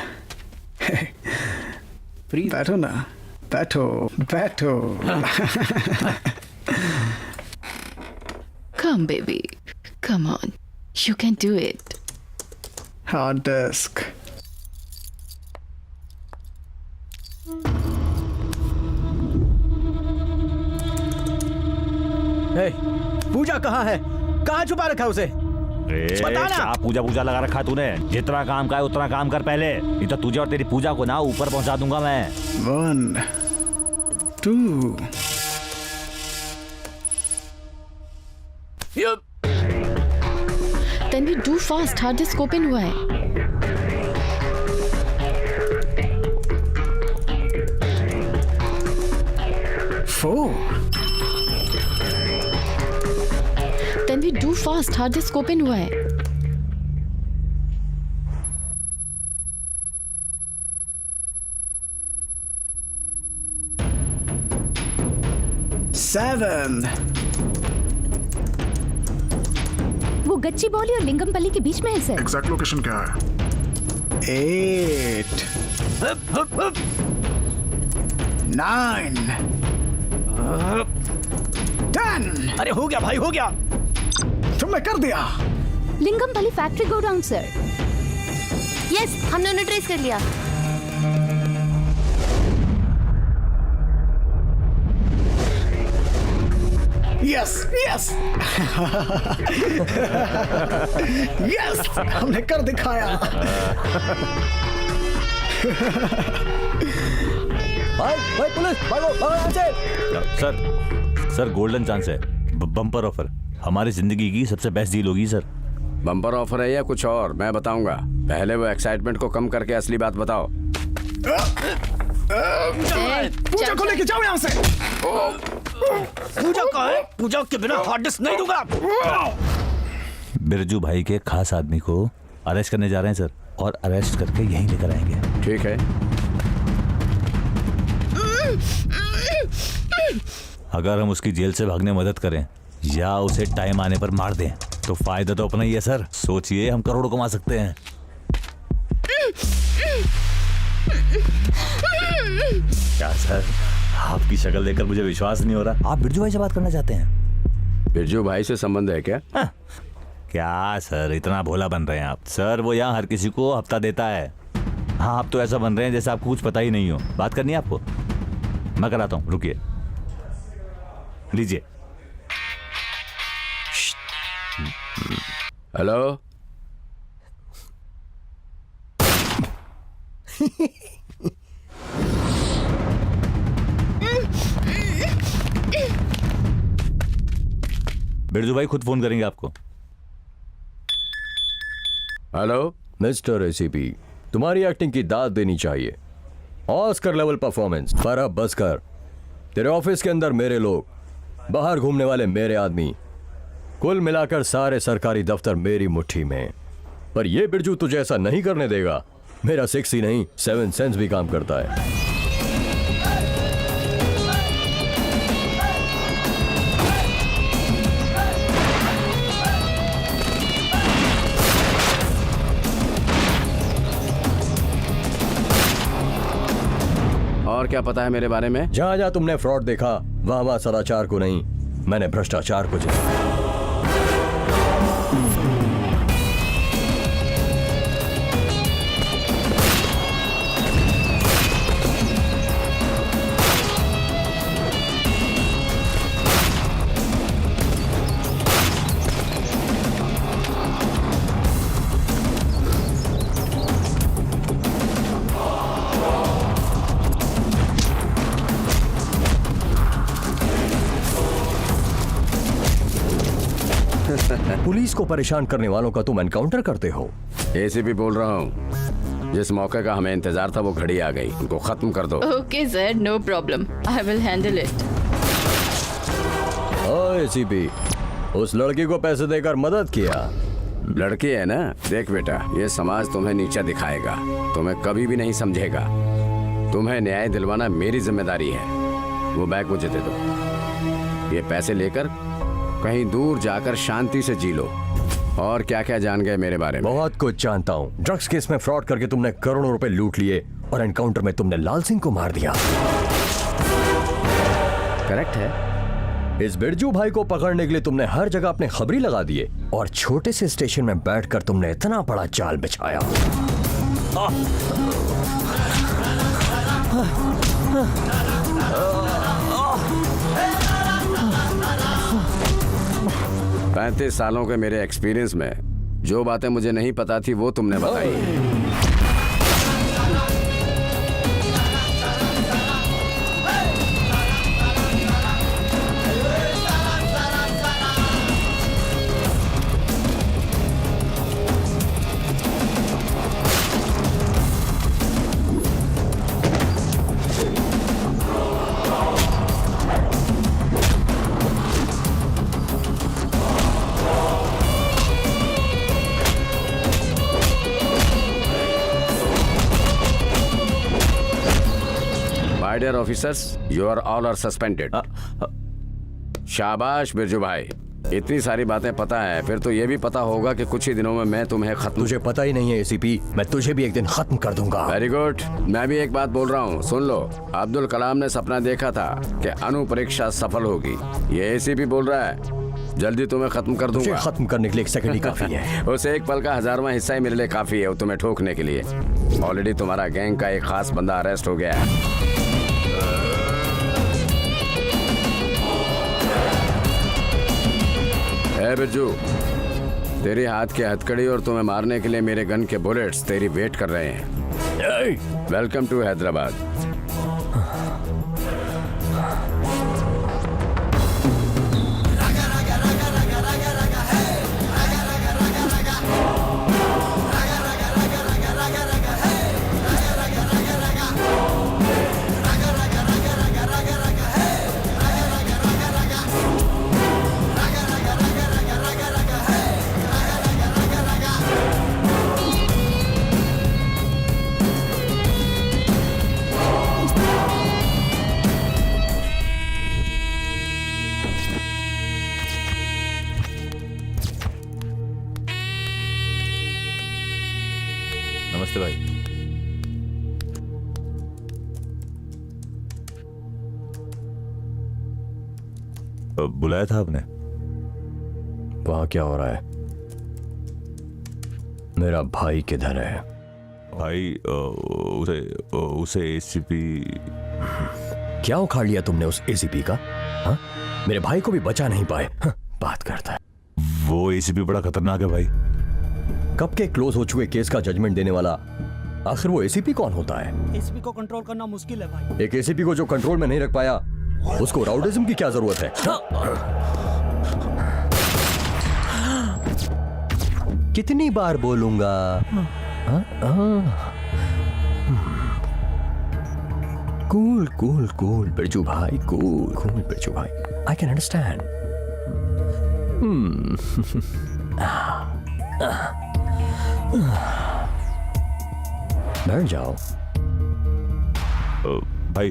बैठो ना, बैठो बैठो। Come baby, come on, you can do it. Hard disk. Pooja कहाँ है? कहाँ छुपा रखा है उसे? बता ना। क्या पूजा पूजा लगा रखा है तूने? जितना काम का है उतना काम कर पहले, नहीं तो तुझे और तेरी पूजा को ना ऊपर पहुंचा दूंगा मैं। 1 2 Then we do fast, hard disk open हुआ है। Then we do fast, hard disk open हुआ है। वो गच्चीबौली और लिंगमपल्ली के बीच में है सर। एग्जैक्ट लोकेशन क्या है? 8 9 10। अरे हो गया भाई, हो गया। तुमने कर दिया। Lingampally factory godown sir. Yes, हमने उन्हें ट्रेस कर लिया। यस यस यस, हमने कर दिखाया। भाई पुलिस, भागो भागो यहाँ से। सर गोल्डन चांस है, बम्पर ऑफर, हमारी जिंदगी की सबसे बेस्ट डील होगी सर। बम्पर ऑफर है या कुछ और मैं बताऊंगा। पहले वो एक्साइटमेंट को कम करके असली बात बताओ। पूजा को लेके जाओ यहाँ से। पूजा कहाँ है? पूजा के बिना हार्ड डिस्क नहीं दूंगा। बिरजू भाई के खास आदमी को अरेस्ट करने जा रहे हैं सर, और अरेस्ट करके यहीं लेकर आएंगे। ठीक है। अगर हम उसकी जेल से भागने में मदद करें या उसे टाइम आने पर मार दें तो फायदा तो अपना ही है सर। सोचिए, हम करोड़ों कमा सकते हैं। क्या सर, आपकी शक्ल देखकर मुझे विश्वास नहीं हो रहा। आप बिरजू भाई से बात करना चाहते हैं? बिरजू भाई से संबंध है क्या? क्या सर, इतना भोला बन रहे हैं आप। सर वो यहाँ हर किसी को हफ्ता देता है। हाँ, आप तो ऐसा बन रहे हैं जैसे आपको कुछ पता ही नहीं हो। बात करनी है आपको? मैं कराता हूँ, रुकिए, लीजिए। हेलो। बिरजू भाई खुद फोन करेंगे आपको। हेलो। मिस्टर एसीपी, तुम्हारी एक्टिंग की दाद देनी चाहिए। Oscar level performance. पर अब बस कर। तेरे ऑफिस के अंदर मेरे लोग, बाहर घूमने वाले मेरे आदमी, कुल मिलाकर सारे सरकारी दफ्तर मेरी मुट्ठी में। पर ये बिरजू तुझे ऐसा नहीं करने देगा। मेरा 6 ही नहीं 7 सेंस भी काम करता है। और क्या पता है मेरे बारे में? जहां जहां तुमने फ्रॉड देखा वहां वहां सदाचार को नहीं, मैंने भ्रष्टाचार को जिता। पुलिस को परेशान करने वालों का तुम एनकाउंटर करते हो। एसीपी बोल रहा हूँ। जिस मौके का हमें इंतजार था वो घड़ी आ गई, उनको खत्म कर दो। Okay sir, no problem, I will handle it. ACP, उस लड़की को पैसे देकर मदद किया। लड़की है ना, देख बेटा, ये समाज तुम्हें नीचा दिखाएगा, तुम्हें कभी भी नहीं समझेगा। तुम्हें न्याय दिलवाना मेरी जिम्मेदारी है। वो बैग मुझे दे दो। ये पैसे लेकर कहीं दूर जाकर शांति से जी लो। और क्या क्या जान गए मेरे बारे में? बहुत कुछ जानता हूँ। ड्रग्स केस में फ्रॉड करके तुमने करोड़ों रुपए लूट लिए और एनकाउंटर में तुमने लाल सिंह को मार दिया। करेक्ट है। इस बिरजू भाई को पकड़ने के लिए तुमने हर जगह अपने खबरी लगा दिए और छोटे से स्टेशन में बैठकर तुमने इतना बड़ा जाल बिछाया। 35 सालों के मेरे एक्सपीरियंस में जो बातें मुझे नहीं पता थी वो तुमने बताई। My dear officers, you are all are suspended. शाबाश बिरजू भाई, इतनी सारी बातें पता है, फिर तो ये भी पता होगा कि कुछ ही दिनों में मैं तुम्हें खत्म। तुझे पता ही नहीं है एसीपी, मैं तुझे भी एक दिन खत्म कर दूंगा। Very good. मैं भी एक बात बोल रहा हूँ, सुन लो। अब्दुल कलाम ने सपना देखा था कि अणु परीक्षा सफल होगी। ये एसीपी बोल रहा है, जल्दी तुम्हें खत्म कर दूंगा। खत्म करने के लिए 1 सेकंड ही काफी है। उस एक पल का 1000वां हिस्सा ही मेरे लिए काफी है तुम्हें ठोकने के लिए। ऑलरेडी तुम्हारा गैंग का एक खास बंदा अरेस्ट हो गया है। ए बिरजू, तेरी हाथ की हथकड़ी और तुम्हें मारने के लिए मेरे गन के बुलेट्स तेरी वेट कर रहे हैं। Welcome to Hyderabad. नमस्ते भाई। बुलाया था आपने? वहां क्या हो रहा है? मेरा भाई किधर है? भाई उसे एसीपी। क्या उखाड़ लिया तुमने उस एसीपी का? हाँ? मेरे भाई को भी बचा नहीं पाए। हाँ, बात करता है। वो एसीपी बड़ा खतरनाक है भाई। कब के क्लोज हो चुके केस का जजमेंट देने वाला आखिर वो एसीपी कौन होता है? एसीपी को कंट्रोल करना मुश्किल है भाई। एक एसीपी को जो कंट्रोल में नहीं रख पाया, उसको राउडिज्म की क्या जरूरत है? कितनी बार बोलूंगा? कूल कूल कूल बिरजू भाई, कूल कूल बिरजू भाई, आई कैन अंडरस्टैंड। बैठ जाओ। भाई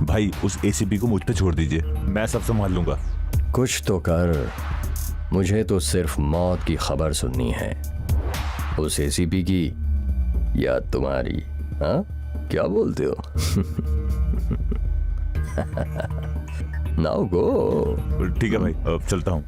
भाई उस एसीपी को मुझ पे छोड़ दीजिए, मैं सब संभाल लूंगा। कुछ तो कर, मुझे तो सिर्फ मौत की खबर सुननी है। उस एसीपी की या तुम्हारी? हाँ, क्या बोलते हो? Now go. ठीक है भाई, अब चलता हूँ।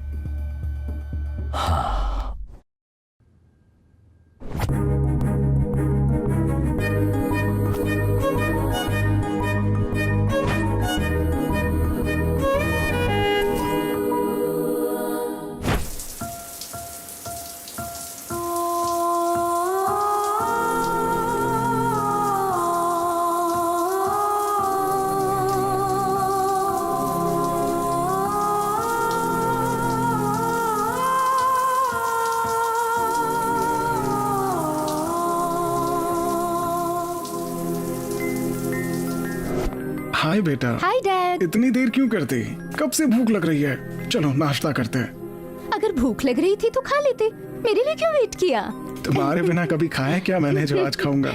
हाय बेटा। Hi dad. इतनी देर क्यों करती? कब से भूख लग रही है? चलो नाश्ता करते हैं। अगर भूख लग रही थी तो खा लेते, मेरे लिए क्यों वेट किया? तुम्हारे बिना कभी खाया क्या मैंने जो आज खाऊंगा।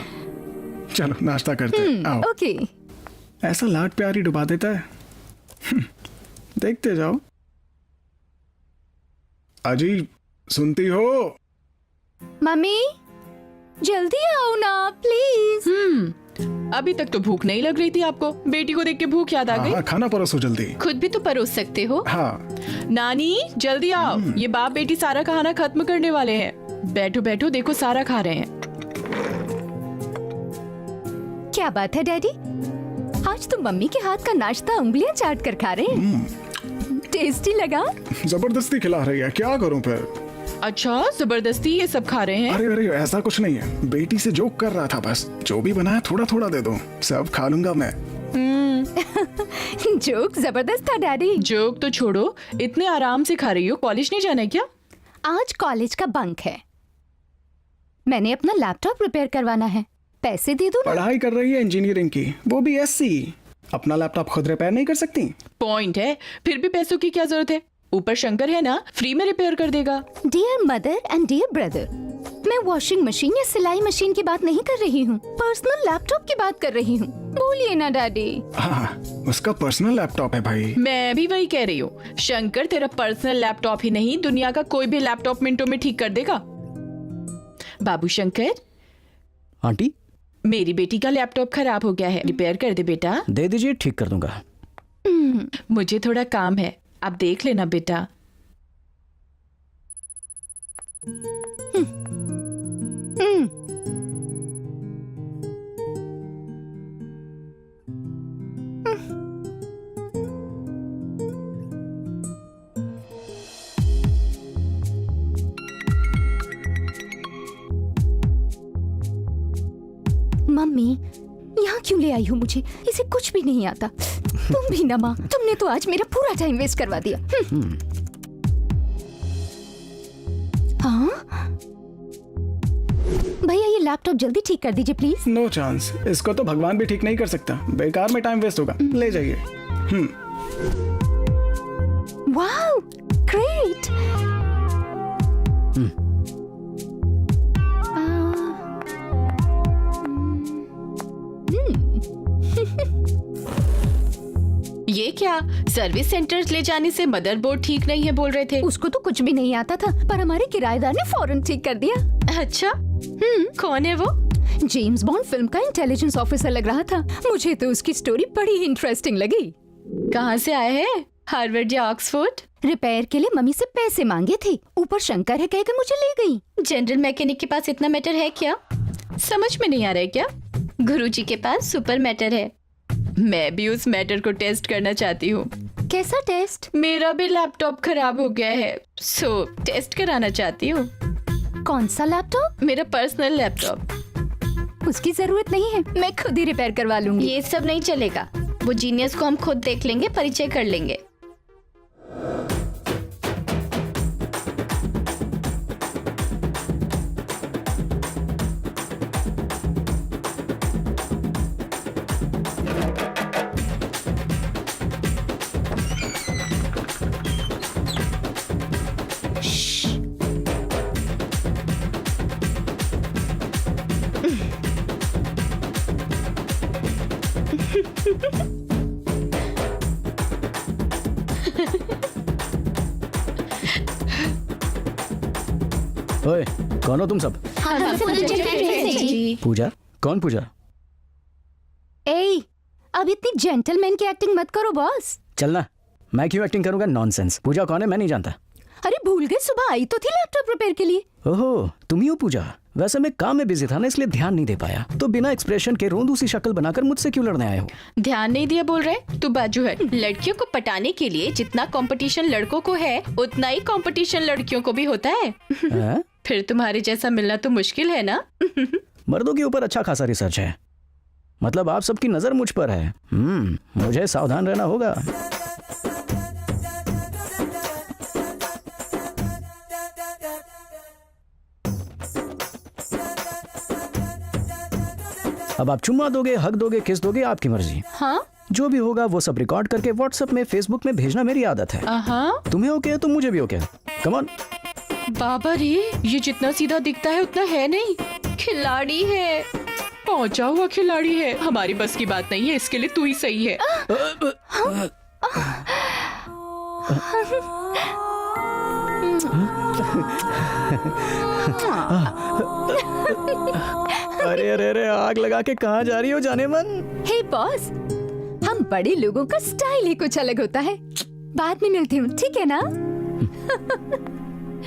चलो नाश्ता करते हैं, आओ। ओके। ऐसा लाड प्यार ही डुबा देता है। देखते जाओ। अजी सुनती हो? मम्मी जल्दी आओ ना प्लीज। अभी तक तो भूख नहीं लग रही थी आपको, बेटी को देख के भूख याद आ गई। हाँ, खाना परोसो जल्दी। खुद भी तो परोस सकते हो। हाँ। नानी जल्दी आओ, ये बाप बेटी सारा खाना खत्म करने वाले हैं। बैठो बैठो, देखो सारा खा रहे हैं। क्या बात है डैडी, आज तो मम्मी के हाथ का नाश्ता उंगलियां चाट कर खा रहे हैं। टेस्टी लगा? जबरदस्ती खिला रही है, क्या करूं फिर? अच्छा जबरदस्ती ये सब खा रहे हैं? अरे अरे ऐसा कुछ नहीं है, बेटी से जोक कर रहा था बस। जो भी बना है थोड़ा थोड़ा दे दो, सब खा लूंगा मैं। जोक जबरदस्त था डैडी। जोक तो छोड़ो, इतने आराम से खा रही हो, कॉलेज नहीं जाना है क्या? आज कॉलेज का बंक है, मैंने अपना लैपटॉप रिपेयर करवाना है, पैसे दे दो ना। पढ़ाई कर रही है इंजीनियरिंग की, वो भी एससी। अपना लैपटॉप खुद रिपेयर नहीं कर सकती? पॉइंट है, फिर भी पैसों की क्या जरूरत है? ऊपर शंकर है ना, फ्री में रिपेयर कर देगा। Dear mother and dear brother, मैं वॉशिंग मशीन या सिलाई मशीन की बात नहीं कर रही हूँ, पर्सनल लैपटॉप की बात कर रही हूँ। बोलिए ना डैडी। हाँ, उसका पर्सनल लैपटॉप है भाई। मैं भी वही कह रही हूँ, शंकर तेरा पर्सनल लैपटॉप ही नहीं, दुनिया का कोई भी लैपटॉप मिनटों में ठीक कर देगा। बाबू शंकर। आंटी मेरी बेटी का लैपटॉप खराब हो गया है, रिपेयर कर दे बेटा। दे दीजिए, ठीक कर दूंगा। मुझे थोड़ा काम है, आप देख लेना बेटा। मम्मी यहाँ क्यों ले आई हो मुझे? इसे कुछ भी नहीं आता। तुम भी ना माँ, तुमने तो आज मेरा पूरा टाइम वेस्ट करवा दिया। हाँ भैया, ये लैपटॉप जल्दी ठीक कर दीजिए प्लीज। नो चांस, इसको तो भगवान भी ठीक नहीं कर सकता, बेकार में टाइम वेस्ट होगा। ले जाइए। Wow great. ये क्या, सर्विस सेंटर ले जाने से मदरबोर्ड ठीक नहीं है बोल रहे थे? उसको तो कुछ भी नहीं आता था, पर हमारे किराएदार ने फौरन ठीक कर दिया। अच्छा, कौन है वो? जेम्स बॉन्ड फिल्म का इंटेलिजेंस ऑफिसर लग रहा था। मुझे तो उसकी स्टोरी बड़ी इंटरेस्टिंग लगी। कहाँ से आए हैं, हार्वर्ड या ऑक्सफोर्ड? रिपेयर के लिए मम्मी से पैसे मांगे थे, ऊपर शंकर है कहकर मुझे ले गई। जनरल मैकेनिक के पास इतना मैटर है क्या? समझ में नहीं आ रहा है क्या? गुरुजी के पास सुपर मैटर है। मैं भी उस मैटर को टेस्ट करना चाहती हूँ। कैसा टेस्ट? मेरा भी लैपटॉप खराब हो गया है, सो टेस्ट कराना चाहती हूँ। कौन सा लैपटॉप? मेरा पर्सनल लैपटॉप। उसकी जरूरत नहीं है, मैं खुद ही रिपेयर करवा लूंगी। ये सब नहीं चलेगा, वो जीनियस को हम खुद देख लेंगे, परिचय कर लेंगे। ओए, कौन हो तुम सब? पूजा? कौन पूजा? ए, अब इतनी जेंटलमैन की एक्टिंग मत करो बॉस। चलना, मैं क्यों एक्टिंग करूंगा? नॉनसेंस। पूजा कौन है? मैं नहीं जानता। अरे भूल गए, सुबह आई तो थी लैपटॉप रिपेयर के लिए। ओहो, तुम ही हो पूजा। वैसे मैं काम में बिजी था ना, इसलिए ध्यान नहीं दे पाया। तो बिना एक्सप्रेशन के रोंदू सी शक्ल बनाकर मुझसे क्यों लड़ने आए हो? ध्यान नहीं दिया बोल रहे? तू बाजू है। लड़कियों को पटाने के लिए जितना कंपटीशन लड़कों को है, उतना ही कंपटीशन लड़कियों को भी होता है। फिर तुम्हारे जैसा मिलना तो मुश्किल है ना? मर्दों के ऊपर अच्छा खासा रिसर्च है, मतलब आप सबकी नजर मुझ पर है। मुझे सावधान रहना होगा। अब आप चुम्मा दोगे, हक दोगे, किस दोगे, आपकी मर्जी। हाँ, जो भी होगा वो सब रिकॉर्ड करके व्हाट्सएप में, फेसबुक में भेजना मेरी आदत है। तुम्हें ओके है तो मुझे भी ओके है। Come on. बाबा रे, ये जितना सीधा दिखता है उतना है नहीं, खिलाड़ी है, पहुंचा हुआ खिलाड़ी है। हमारी बस की बात नहीं है, इसके लिए तू ही सही है। अरे अरे अरे, आग लगा के कहाँ जा रही हो जाने मन? हे बॉस, हम बड़े लोगों का स्टाइल ही कुछ अलग होता है। बाद में मिलती हूँ, ठीक है ना?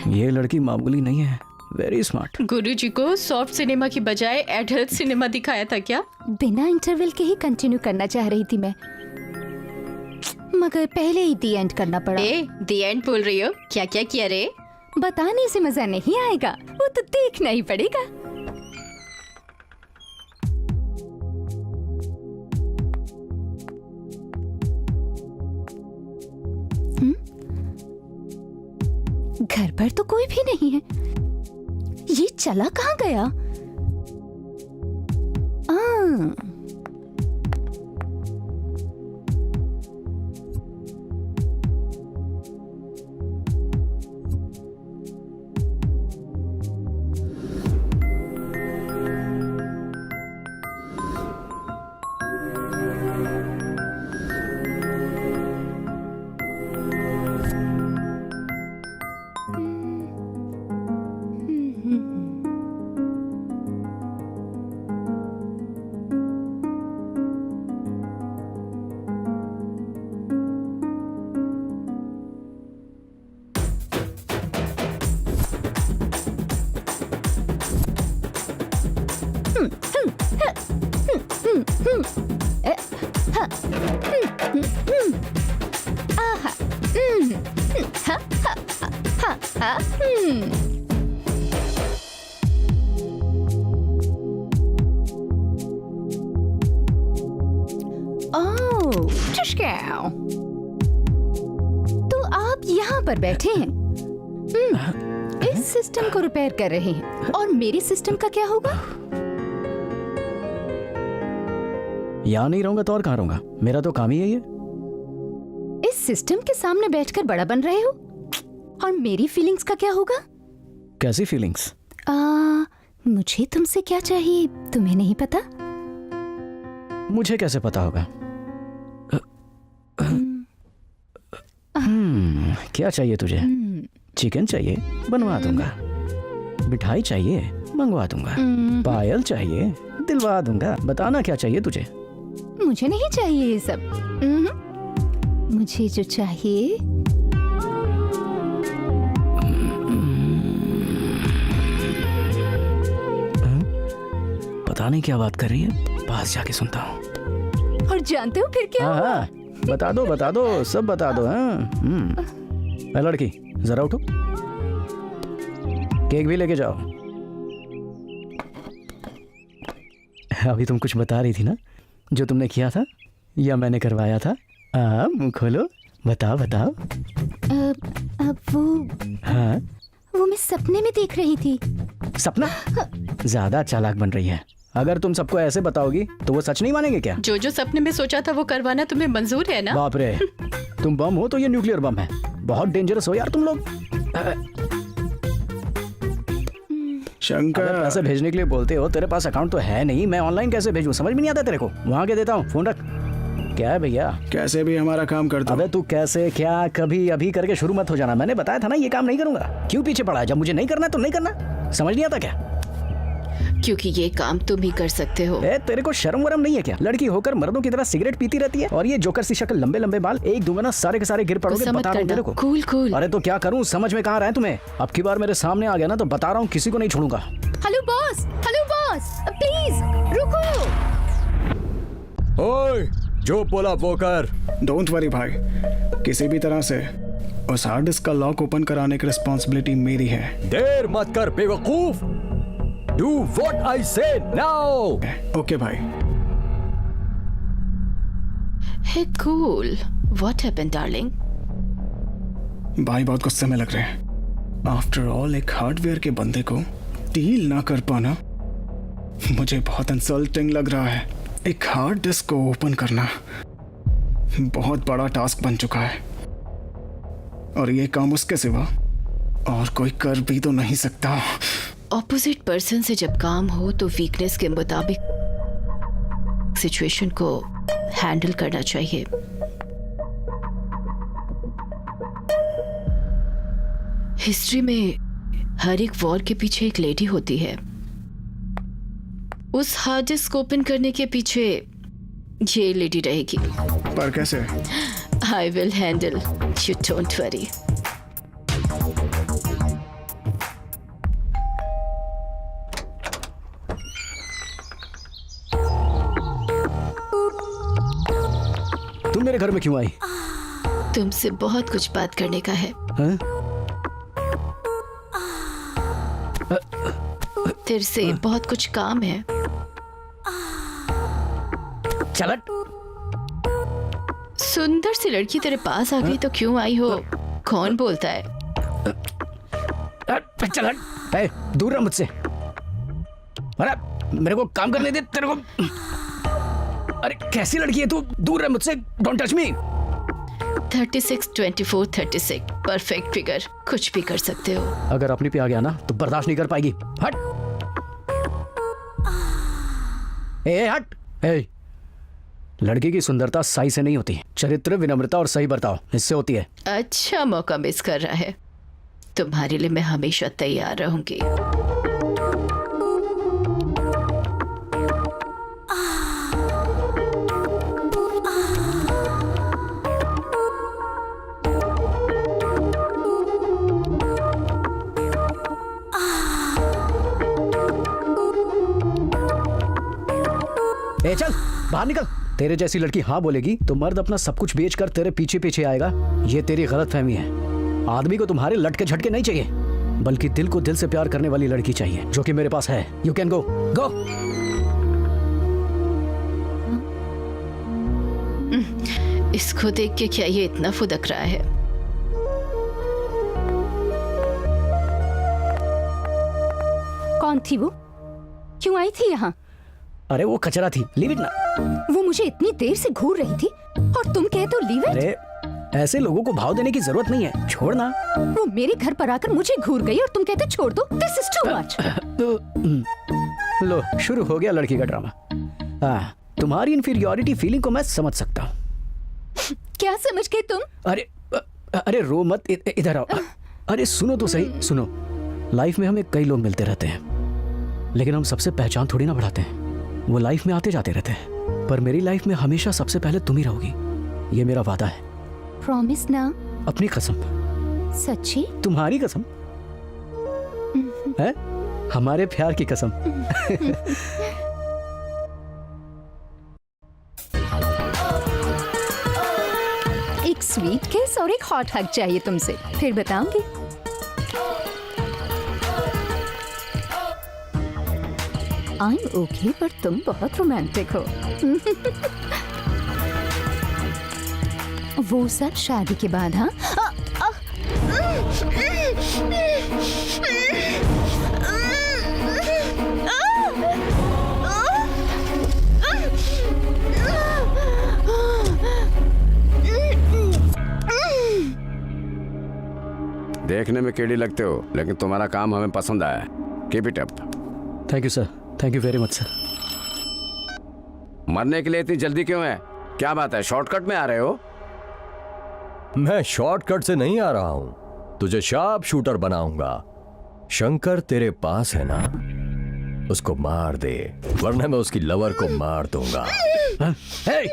ये लड़की मामूली नहीं है, वेरी स्मार्ट। गुरुजी को सॉफ्ट सिनेमा की बजाय एडल्ट सिनेमा दिखाया था क्या? बिना इंटरवल के ही कंटिन्यू करना चाह रही थी मैं, मगर पहले ही दी एंड करना पड़ा। दी एंड बोल रही हो? क्या क्या किया रे? बताने से मजा नहीं आएगा, वो तो देखना ही पड़ेगा। घर पर तो कोई भी नहीं है। ये चला कहाँ गया? तो आप यहाँ पर बैठे हैं, इस सिस्टम को रिपेयर कर रहे हैं, और मेरे सिस्टम का क्या होगा? यहाँ नहीं रहूंगा तो और कहाँ रहूंगा? मेरा तो काम ही यही है। इस सिस्टम के सामने बैठकर बड़ा बन रहे हो, और मेरी फीलिंग्स का क्या होगा? कैसी फीलिंग्स? मुझे तुमसे क्या चाहिए तुम्हें नहीं पता? मुझे कैसे पता होगा? क्या चाहिए तुझे? चिकन चाहिए, बनवा दूंगा। मिठाई चाहिए, मंगवा दूंगा। पायल चाहिए, दिलवा दूंगा। बताना क्या चाहिए तुझे? मुझे नहीं चाहिए ये सब। मुझे जो चाहिए पता नहीं क्या बात कर रही है, पास जाके सुनता हूँ। और जानते हो फिर क्या? हाँ, बता दो, सब बता दो। हाँ, लड़की जरा उठो, केक भी लेके जाओ। अभी तुम कुछ बता रही थी ना, जो तुमने किया था या मैंने करवाया था? मुंह खोलो, बताओ। हाँ, वो मैं सपने में देख रही थी। सपना? ज्यादा चालाक बन रही है। अगर तुम सबको ऐसे बताओगी तो वो सच नहीं मानेंगे क्या? जो सपने में सोचा था वो करवाना तुम्हें मंजूर है ना? बाप रे, तुम बम हो तो ये न्यूक्लियर बम है। बहुत डेंजरस हो यार तुम लोग। शंकर, अगर पैसे भेजने के लिए बोलते हो, तेरे पास अकाउंट तो है नहीं, मैं ऑनलाइन कैसे भेजूं? समझ में नहीं आता तेरे को। वहां के देता हूँ, फोन रख। क्या है भैया? कैसे भी हमारा काम कर दो। अबे तू कैसे, क्या, कभी, अभी करके शुरू मत हो जाना। मैंने बताया था ना ये काम नहीं करूंगा। क्यों पीछे पड़ा है? जब मुझे नहीं करना तो नहीं करना। समझ नहीं आता क्या? क्योंकि ये काम तुम ही कर सकते हो। तेरे को शर्म वरम नहीं है क्या? लड़की होकर मर्दों की तरह सिगरेट पीती रहती है, और ये जोकर सी शक्ल, लंबे लंबे बाल, एक दो में ना सारे के सारे गिर पड़ोगे। बता रहा हूं तेरे को। कूल। अरे तो क्या करूं, समझ में कहाँ रहा है तुम्हें? अब की बार मेरे सामने आ गया ना तो बता रहा हूँ, किसी को नहीं छोड़ूंगा। हेलो बॉस, प्लीज रुको। ओए, जो बोला वो कर। डोंट वरी भाई, किसी भी तरह से उस हार्ड डिस्क का लॉक ओपन कराने की रिस्पॉन्सिबिलिटी मेरी है। देर मत कर बेवकूफ। डू व्हाट आई से नाउ। ओके भाई। हे कूल, व्हाट हैपेंड डार्लिंग? भाई बहुत गुस्से में लग रहे हैं। आफ्टर ऑल एक हार्डवेयर के बंदे को डील ना कर पाना मुझे बहुत इंसल्टिंग लग रहा है। एक हार्ड डिस्क को ओपन करना बहुत बड़ा टास्क बन चुका है और ये काम उसके सिवा और कोई कर भी तो नहीं सकता। ऑपोजिट पर्सन से जब काम हो तो वीकनेस के मुताबिक सिचुएशन को हैंडल करना चाहिए। हिस्ट्री में हर एक वॉर के पीछे एक लेडी होती है। उस हार्ड डिस्क ओपन करने के पीछे ये लेडी रहेगी। पर कैसे? आई will handle, you don't worry. तुम मेरे घर में क्यों आई? तुमसे बहुत कुछ बात करने का है। हाँ? तेरे से बहुत कुछ काम है। चल। सुंदर सी लड़की तेरे पास आ गई तो क्यों आई हो? कौन बोलता है? चल हट। ए, दूर रह मुझसे। अरे मेरे को काम करने दे तेरे को। अरे कैसी लड़की है तू? दूर रह मुझसे। Don't touch me. 36, 24, 36 perfect figure. कुछ भी कर सकते हो। अगर अपनी पे आ गया ना तो बर्दाश्त नहीं कर पाएगी। हट। ए हट। ए, लड़की की सुंदरता साई से नहीं होती, चरित्र, विनम्रता और सही बर्ताव इससे होती है। अच्छा मौका मिस कर रहा है। तुम्हारे लिए मैं हमेशा तैयार रहूंगी। ए चल बाहर निकल। तेरे जैसी लड़की हाँ बोलेगी तो मर्द अपना सब कुछ बेचकर तेरे पीछे पीछे आएगा। ये तेरी गलतफहमी है। आदमी को तुम्हारे लटके झटके नहीं चाहिए, बल्कि दिल को दिल से प्यार करने वाली लड़की चाहिए, जो कि मेरे पास है। You can go. गो। इसको देख के क्या ये इतना फुदक रहा है? कौन थी वो? क्यों आई थी यहाँ? अरे वो कचरा थी, लीव इट ना। वो मुझे इतनी देर से घूर रही थी और तुम कहते हो लीव इट? अरे ऐसे लोगों को भाव देने की जरूरत नहीं है, छोड़ना। वो मेरे घर पर आकर मुझे घूर गई और तुम कहते छोड़ दो। This is too much. लो शुरू हो गया लड़की का ड्रामा। तुम्हारी इन्फीरियरिटी फीलिंग को मैं समझ सकता हूँ। क्या समझ गए तुम? अरे अरे रो मत, इधर आओ। अरे सुनो तो सही, सुनो। लाइफ में हमें कई लोग मिलते रहते हैं, लेकिन हम सबसे पहचान थोड़ी ना बढ़ाते हैं। वो लाइफ में आते जाते रहते हैं, पर मेरी लाइफ में हमेशा सबसे पहले तुम ही रहोगी। ये मेरा वादा है। प्रॉमिस ना? अपनी कसम। सच्ची? तुम्हारी कसम है, हमारे प्यार की कसम। एक स्वीट किस और एक हॉट हग चाहिए तुमसे, फिर बताऊंगी। आई एम ओके, पर तुम बहुत रोमांटिक हो। वो सब शादी के बाद। हाँ देखने में केड़ी लगते हो, लेकिन तुम्हारा काम हमें पसंद आया। Keep it up. Thank you sir, thank you very much sir. मरने के लिए इतनी जल्दी क्यों है? क्या बात है, शॉर्टकट में आ रहे हो? मैं शॉर्टकट से नहीं आ रहा हूं, तुझे शार्प शूटर बनाऊंगा। शंकर तेरे पास है ना, उसको मार दे, वरना मैं उसकी लवर को मार दूंगा। हे,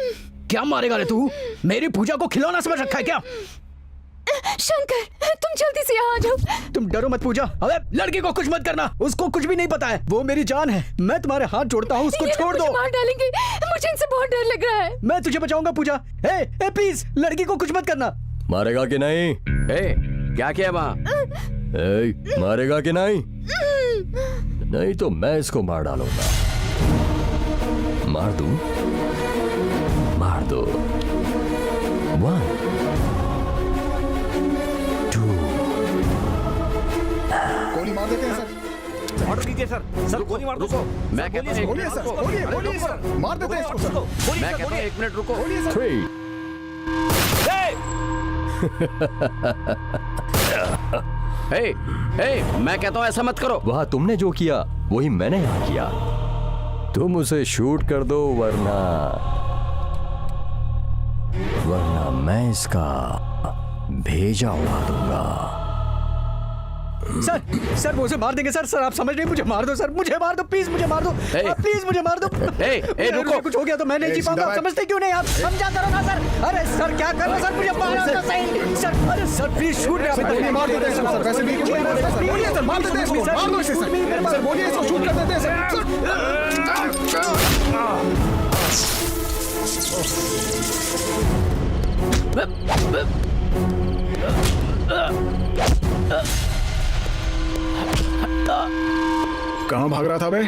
क्या मारेगा रे तू? मेरी पूजा को खिलौना समझ रखा है क्या? शंकर, तुम जल्दी से यहाँ आ जाओ। तुम डरो मत पूजा। अबे लड़की को कुछ मत करना, उसको कुछ भी नहीं पता है। वो मेरी जान है, मैं तुम्हारे हाथ जोड़ता हूँ, उसको छोड़ दो। मार डालेंगे, मुझे इनसे बहुत डर लग रहा है। मैं तुझे बचाऊंगा पूजा। ए प्लीज, लड़की को कुछ मत करना। मारेगा कि नहीं? क्या किया वहाँ? मारेगा कि नहीं? नहीं तो मैं इसको मार डालूंगा। मार दूं? मार दो। 1 2 गोली मार देते हैं सर। ऑर्डर कीजिए सर। सर गोली मार दो। मैं कहता हूँ बोलिए सर, बोलिए सर, मार देते हैं इसको सर। मैं कहता हूँ 1 मिनट रुको। 3 मैं कहता हूं ऐसा मत करो। वहां तुमने जो किया वही मैंने यहां किया। तुम उसे शूट कर दो वरना मैं इसका भेजा उड़ा दूंगा। सर मुझे मार देंगे सर आप समझ नहीं, मुझे मार दो सर, मुझे मार दो प्लीज, मुझे मार दो प्लीज, मुझे मार दो। रुको, कुछ हो गया तो मैं नहीं जी पाऊंगा, आप समझते क्यों नहीं? आप समझा करो ना सर। अरे सर क्या कर रहे हो सर, मुझे मारो तो सही सर। अरे सर प्लीज शूट मार देते हैं सर, वैसे भी बोलिए सर, मार देते हैं इसको, मार दो इसे सर, बोलिए इसको शूट कर देते हैं सर। कहाँ भाग रहा था बे?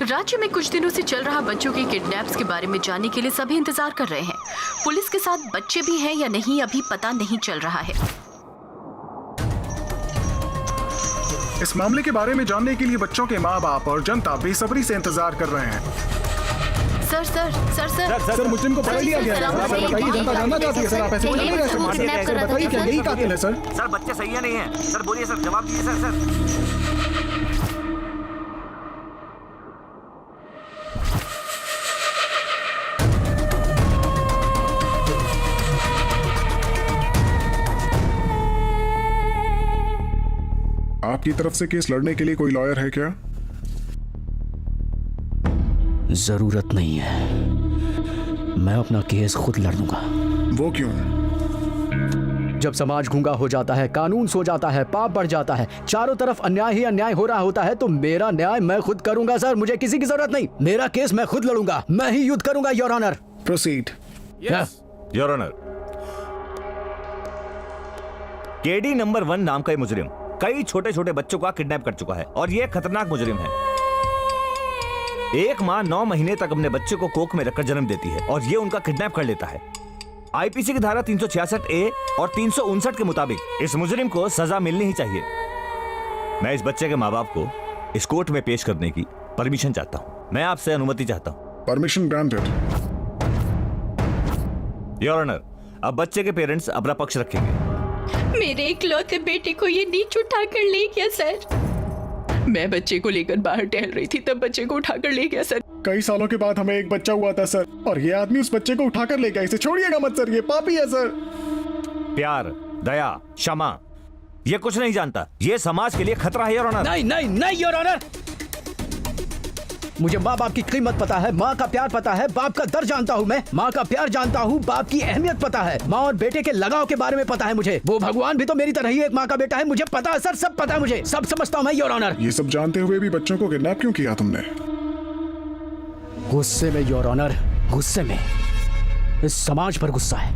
राज्य में कुछ दिनों से चल रहा बच्चों के किडनैप्स के बारे में जानने के लिए सभी इंतजार कर रहे हैं। पुलिस के साथ बच्चे भी हैं या नहीं अभी पता नहीं चल रहा है। इस मामले के बारे में जानने के लिए बच्चों के माँ बाप और जनता बेसब्री से इंतजार कर रहे हैं। सर मुजरिम को पकड़ लिया गया है। आप बताइए, जनता जानना चाहती है सर, आप ऐसे नहीं रह सकते। बताइए क्या यही कातिल है सर? सर बच्चे सही है नहीं है सर, बोलिए सर, जवाब दीजिए सर। आपकी तरफ से केस लड़ने के लिए कोई लॉयर है क्या? जरूरत नहीं है, मैं अपना केस खुद लड़ दूंगा। वो क्यों? जब समाज गूंगा हो जाता है, कानून सो जाता है, पाप बढ़ जाता है, चारों तरफ अन्याय ही अन्याय हो रहा होता है, तो मेरा न्याय मैं खुद करूंगा सर। मुझे किसी की जरूरत नहीं, मेरा केस मैं खुद लड़ूंगा, मैं ही युद्ध करूंगा your honour. Proceed. Your honour, KD number 1 नाम का ये मुजरिम कई छोटे छोटे बच्चों का किडनैप कर चुका है और ये खतरनाक मुजरिम है। एक माँ 9 महीने तक अपने बच्चे को कोख में रखकर जन्म देती है और ये उनका किडनैप कर लेता है। आईपीसी की धारा 366A और 359 के मुताबिक इस मुजरिम को सजा मिलनी ही चाहिए। मैं इस बच्चे के माँ बाप को इस कोर्ट में पेश करने की परमिशन चाहता हूँ। मैं आपसे अनुमति चाहता हूँ। Permission granted. योर ऑनर, अब बच्चे के पेरेंट्स अपना पक्ष रखेंगे। मेरे इकलौते बेटे को ये नीच उठा कर ले गया सर। मैं बच्चे को लेकर बाहर टहल रही थी, तब बच्चे को उठाकर ले गया सर। कई सालों के बाद हमें एक बच्चा हुआ था सर, और ये आदमी उस बच्चे को उठाकर ले गया। इसे छोड़िएगा मत सर, ये पापी है सर। प्यार, दया, क्षमा, ये कुछ नहीं जानता। ये समाज के लिए खतरा है योर ऑनर। नहीं नहीं नहीं योर ऑनर, मुझे माँ बाप की कीमत पता है, माँ का प्यार पता है, बाप का दर्द जानता हूँ मैं, माँ का प्यार जानता हूँ, बाप की अहमियत पता है, माँ और बेटे के लगाव के बारे में पता है मुझे। वो भगवान भी तो मेरी तरह ही एक माँ का बेटा है, मुझे पता है सर, सब पता है मुझे, सब समझता हूँ मैं योर ऑनर। ये सब जानते हुए भी बच्चों को किडनैप क्यों किया तुमने? गुस्से में योर ऑनर, गुस्से में। इस समाज पर गुस्सा है,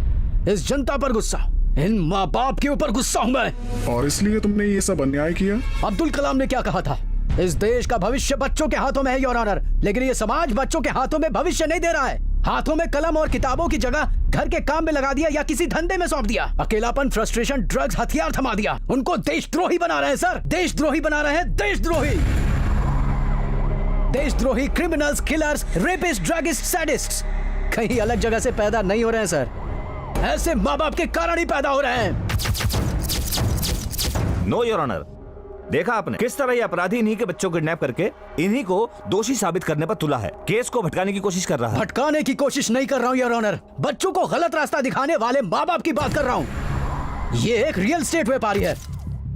इस जनता पर गुस्सा, इन माँ बाप के ऊपर गुस्सा हूँ मैं। और इसलिए तुमने ये सब अन्याय किया? अब्दुल कलाम ने क्या कहा था? इस देश का भविष्य बच्चों के हाथों में है योर ऑनर, लेकिन ये समाज बच्चों के हाथों में भविष्य नहीं दे रहा है। हाथों में कलम और किताबों की जगह घर के काम में लगा दिया या किसी धंधे में सौंप दिया। अकेलापन, फ्रस्ट्रेशन, ड्रग्स, हथियार थमा दिया। उनको देशद्रोही बना रहे हैं सर, देशद्रोही बना रहे हैं, देशद्रोही। देशद्रोही, क्रिमिनल्स, किलर्स, रेपिस्ट, ड्रगिस्ट, सैडिस्ट्स कहीं अलग जगह से पैदा नहीं हो रहे हैं सर, ऐसे माँ बाप के कारण ही पैदा हो रहे हैं। नो योर ऑनर, देखा आपने किस तरह ये अपराधी इन्हीं के बच्चों को किडनैप करके इन्हीं को दोषी साबित करने पर तुला है। केस को भटकाने की कोशिश कर रहा है। भटकाने की कोशिश नहीं कर रहा हूँ योर ऑनर, बच्चों को गलत रास्ता दिखाने वाले माँ बाप की बात कर रहा हूँ। ये एक रियल एस्टेट व्यापारी है,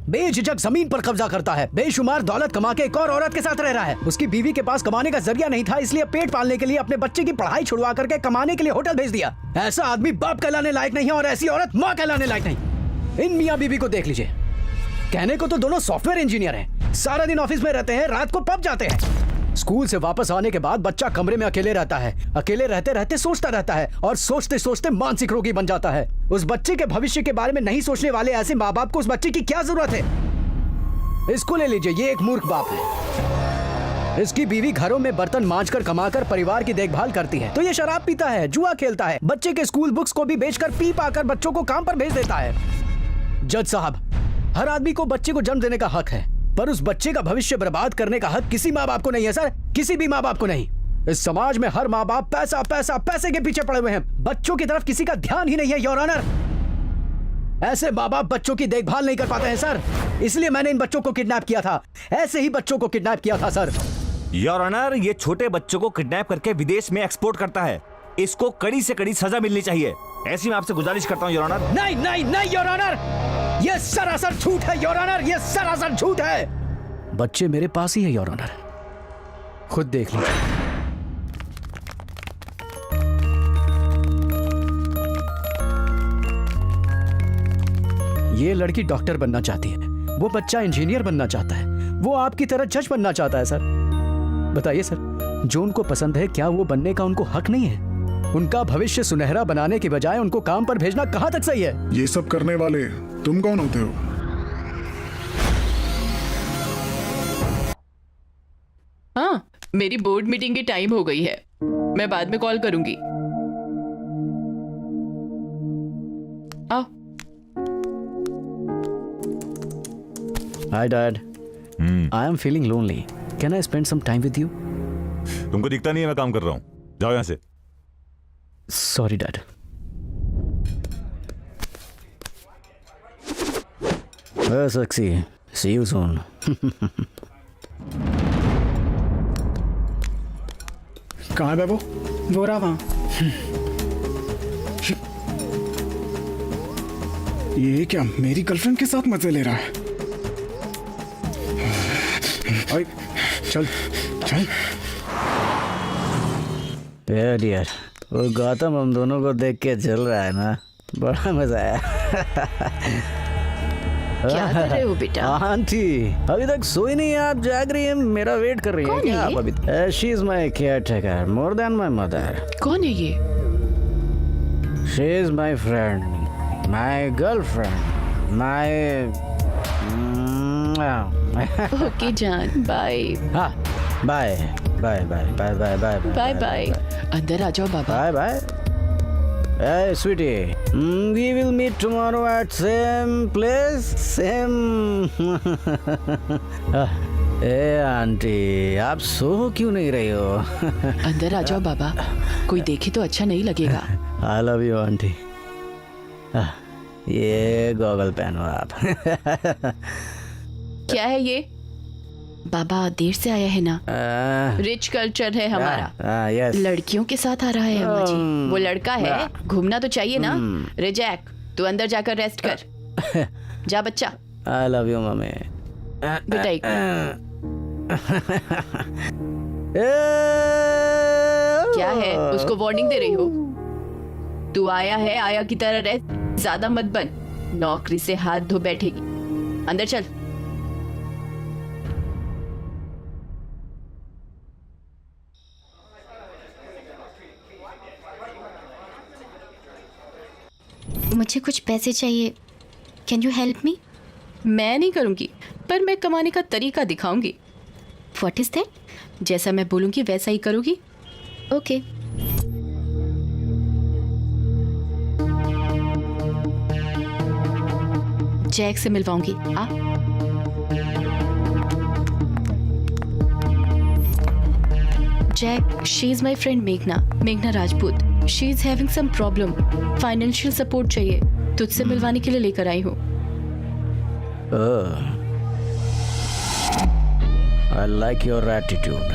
बेझिझक जमीन पर कब्जा करता है, बेशुमार दौलत कमा के एक और औरत के साथ रह रहा है। उसकी बीवी के पास कमाने का जरिया नहीं था, इसलिए पेट पालने के लिए अपने बच्चे की पढ़ाई छुड़वा करके कमाने के लिए होटल भेज दिया। ऐसा आदमी बाप कहलाने लायक नहीं है और ऐसी औरत माँ कहलाने लायक नहीं। इन मियाँ बीवी को देख लीजिए, कहने को तो दोनों सॉफ्टवेयर इंजीनियर हैं, सारा दिन ऑफिस में रहते हैं, रात को पब जाते हैं। स्कूल से वापस आने के बाद बच्चा कमरे में अकेले रहता है, अकेले रहते रहते सोचता रहता है और सोचते सोचते मानसिक रोगी बन जाता है। उस बच्चे के भविष्य के बारे में नहीं सोचने वाले ऐसे माँ बाप को उस बच्चे की क्या जरूरत है? इसको ले लीजिए, ये एक मूर्ख बाप है। इसकी बीवी घरों में बर्तन मांजकर कमाकर परिवार की देखभाल करती है, तो ये शराब पीता है, जुआ खेलता है, बच्चे के स्कूल बुक्स को भी बेचकर पी पाकर बच्चों को काम पर भेज देता है। जज साहब, हर आदमी को बच्चे को जन्म देने का हक है, पर उस बच्चे का भविष्य बर्बाद करने का हक किसी माँ बाप को नहीं है सर, किसी भी माँ बाप को नहीं। इस समाज में हर माँ बाप पैसा पैसा पैसे के पीछे पड़े हुए हैं, बच्चों की तरफ किसी का ध्यान ही नहीं है योर ऑनर। ऐसे माँ बाप बच्चों की देखभाल नहीं कर पाते हैं सर, इसलिए मैंने इन बच्चों को किडनैप किया था, ऐसे ही बच्चों को किडनैप किया था सर। योर ऑनर, ये छोटे बच्चों को किडनैप करके विदेश में एक्सपोर्ट करता है, इसको कड़ी से कड़ी सजा मिलनी चाहिए। ऐसी मैं आपसे गुजारिश करता हूँ योर ऑनर। नहीं नहीं नहीं योर ऑनर, ये सरासर झूठ है योर ऑनर, ये सरासर झूठ है। बच्चे मेरे पास ही है योर ऑनर, खुद देख लीजिए। ये लड़की डॉक्टर बनना चाहती है, वो बच्चा इंजीनियर बनना चाहता है, वो आपकी तरह जज बनना चाहता है सर। बताइए सर, जो उनको पसंद है क्या वो बनने का उनको हक नहीं है? उनका भविष्य सुनहरा बनाने के बजाय उनको काम पर भेजना कहां तक सही है? ये सब करने वाले तुम कौन होते हो? हाँ, मेरी बोर्ड मीटिंग की टाइम हो गई है, मैं बाद में कॉल करूंगी। आओ। Hi Dad, I am feeling lonely. Can I spend some time with you? तुमको दिखता नहीं है मैं काम कर रहा हूँ, जाओ यहाँ से। Sorry Dad. Sexy. See you soon. कहाँ है वो? वो रहा वहाँ। ये क्या मेरी गर्लफ्रेंड के साथ मजे ले रहा है? ओए, चल चल। डियर, वो गौतम हम दोनों को देख के चल रहा है ना, बड़ा मजा आया। क्या कर रहे हो बेटा? आंटी अभी तक सोई नहीं है, आप जाग रही हैं, मेरा वेट कर रही हैं कौन क्या है आप अभी? She is my caretaker more than my mother. कौन है ये? She is my friend, my girlfriend, my. Okay जान, बाय। हाँ, bye bye bye bye bye bye bye bye. अंदर आ जाओ बाबा। Bye bye. Hey sweetie, we will meet tomorrow at same place, same। A aunty, आप सो क्यों नहीं रही हो? अंदर आ जाओ बाबा, कोई देखे तो अच्छा नहीं लगेगा। I love you aunty. ये गॉगल पहनो आप। क्या है ये? बाबा देर से आया है ना, रिच कल्चर है हमारा। यस। लड़कियों के साथ आ रहा है अम्मा जी, वो लड़का है, घूमना तो चाहिए ना। रिजैक, तू अंदर जाकर रेस्ट कर। जा बच्चा। I love you mummy. बेटा एक क्या है, उसको वार्निंग दे रही हो? तू आया है, आया की तरह रह, ज्यादा मत बन, नौकरी से हाथ धो बैठेगी। अंदर चल। मुझे कुछ पैसे चाहिए, कैन यू हेल्प मी? मैं नहीं करूंगी, पर मैं कमाने का तरीका दिखाऊंगी। What is that? जैसा मैं बोलूंगी वैसा ही करोगी। ओके। जैक से मिलवाऊंगी। आ Jack, she is my friend मेघना Rajput. She is having some problem, financial support चाहिए, तुझसे मिलवाने के लिए लेकर आई हूँ। I like your attitude.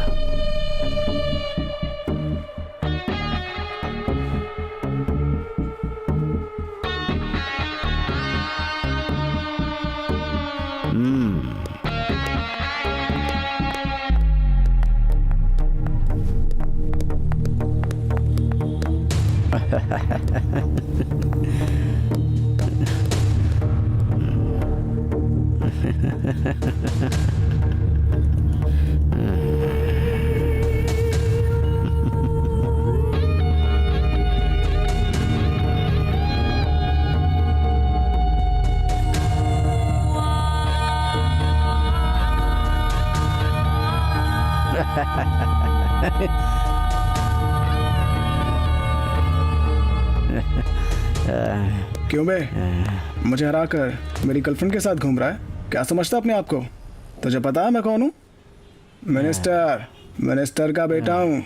क्यों बे, मुझे हरा कर मेरी गर्लफ्रेंड के साथ घूम रहा है? क्या समझता अपने आप को? तुझे पता है मैं कौन हूँ? मिनिस्टर का बेटा हूँ।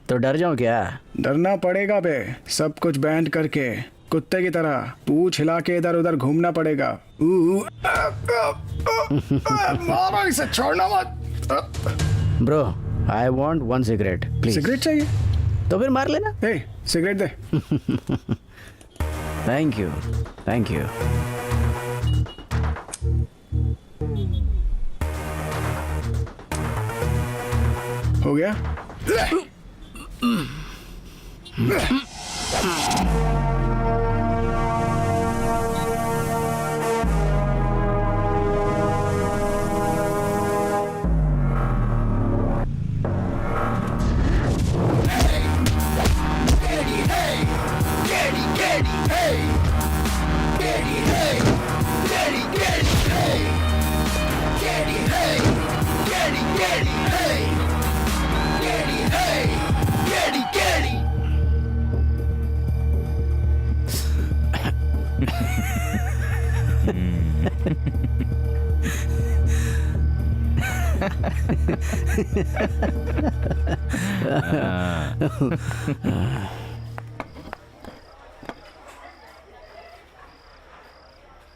तो डर जाऊं क्या? डरना पड़ेगा बे, सब कुछ बैंड करके कुत्ते की तरह पूंछ हिला के इधर उधर घूमना पड़ेगा। मारो इसे, छोड़ना मत। Bro I want 1 cigarette please. Cigarette चाहिए तो फिर मार लेना। ए, सिगरेट दे। Thank you thank you. हो गया?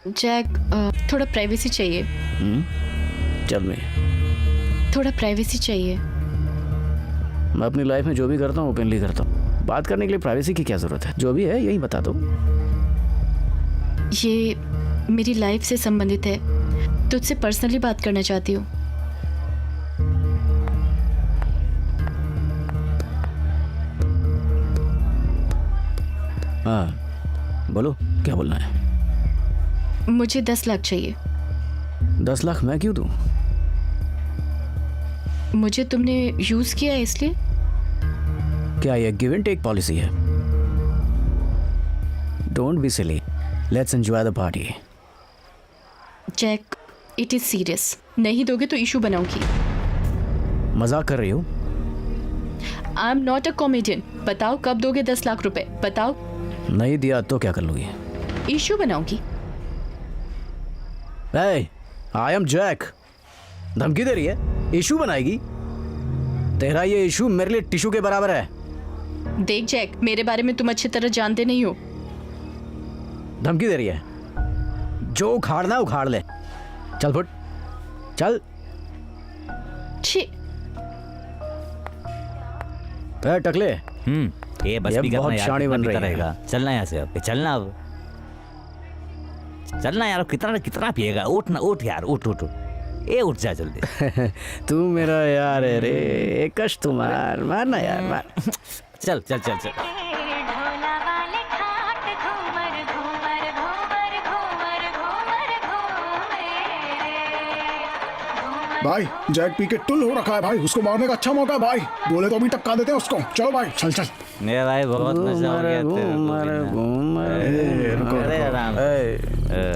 जैक, थोड़ा प्राइवेसी चाहिए। चल मैं थोड़ा प्राइवेसी चाहिए। मैं अपनी लाइफ में जो भी करता हूँ ओपनली करता हूँ। बात करने के लिए प्राइवेसी की क्या जरूरत है? जो भी है यही बता दो। ये मेरी लाइफ से संबंधित है, तुझसे पर्सनली बात करना चाहती हूँ। हाँ बोलो, क्या बोलना है? मुझे 10 लाख चाहिए। 10 लाख मैं क्यों दूं? मुझे तुमने यूज किया है इसलिए। क्या ये गिव एंड टेक पॉलिसी है? Don't be silly, let's enjoy the party. Jack, it is serious. नहीं दोगे तो इशू बनाऊंगी। मजाक कर रही हो? I am not a comedian. बताओ कब दोगे 10 लाख रुपए? बताओ। नहीं दिया तो क्या कर लूंगी? इशू बनाऊंगी। I am Jack. धमकी दे रही है? इशू बनाएगी? तेरा ये इशू मेरे लिए टिश्यू के बराबर है। देख जैक, मेरे बारे में तुम अच्छी तरह जानते नहीं हो। धमकी दे रही है? जो उखाड़ना उखाड़ ले। चल फुट, चल। छी। टकले। ये बस ये भी करना बहुत यार, शानी बन कितना रही है। रहेगा? चलना यहाँ से, अब चलना। अब चलना यार, कितना कितना पिएगा? उठ ना, उठ यार, उठ उठ उठ। ए उठ जा जल्दी। तू मेरा यार है रे, कश तू मार मारना यार, मार। चल चल चल चल। भाई जैक पी के टुल हो रखा है भाई, उसको मारने का अच्छा मौका है भाई। बोले तो अभी टपका देते हैं उसको। चलो भाई, चल चल। मेरा भाई बहुत नशा हो गया अरे आराम।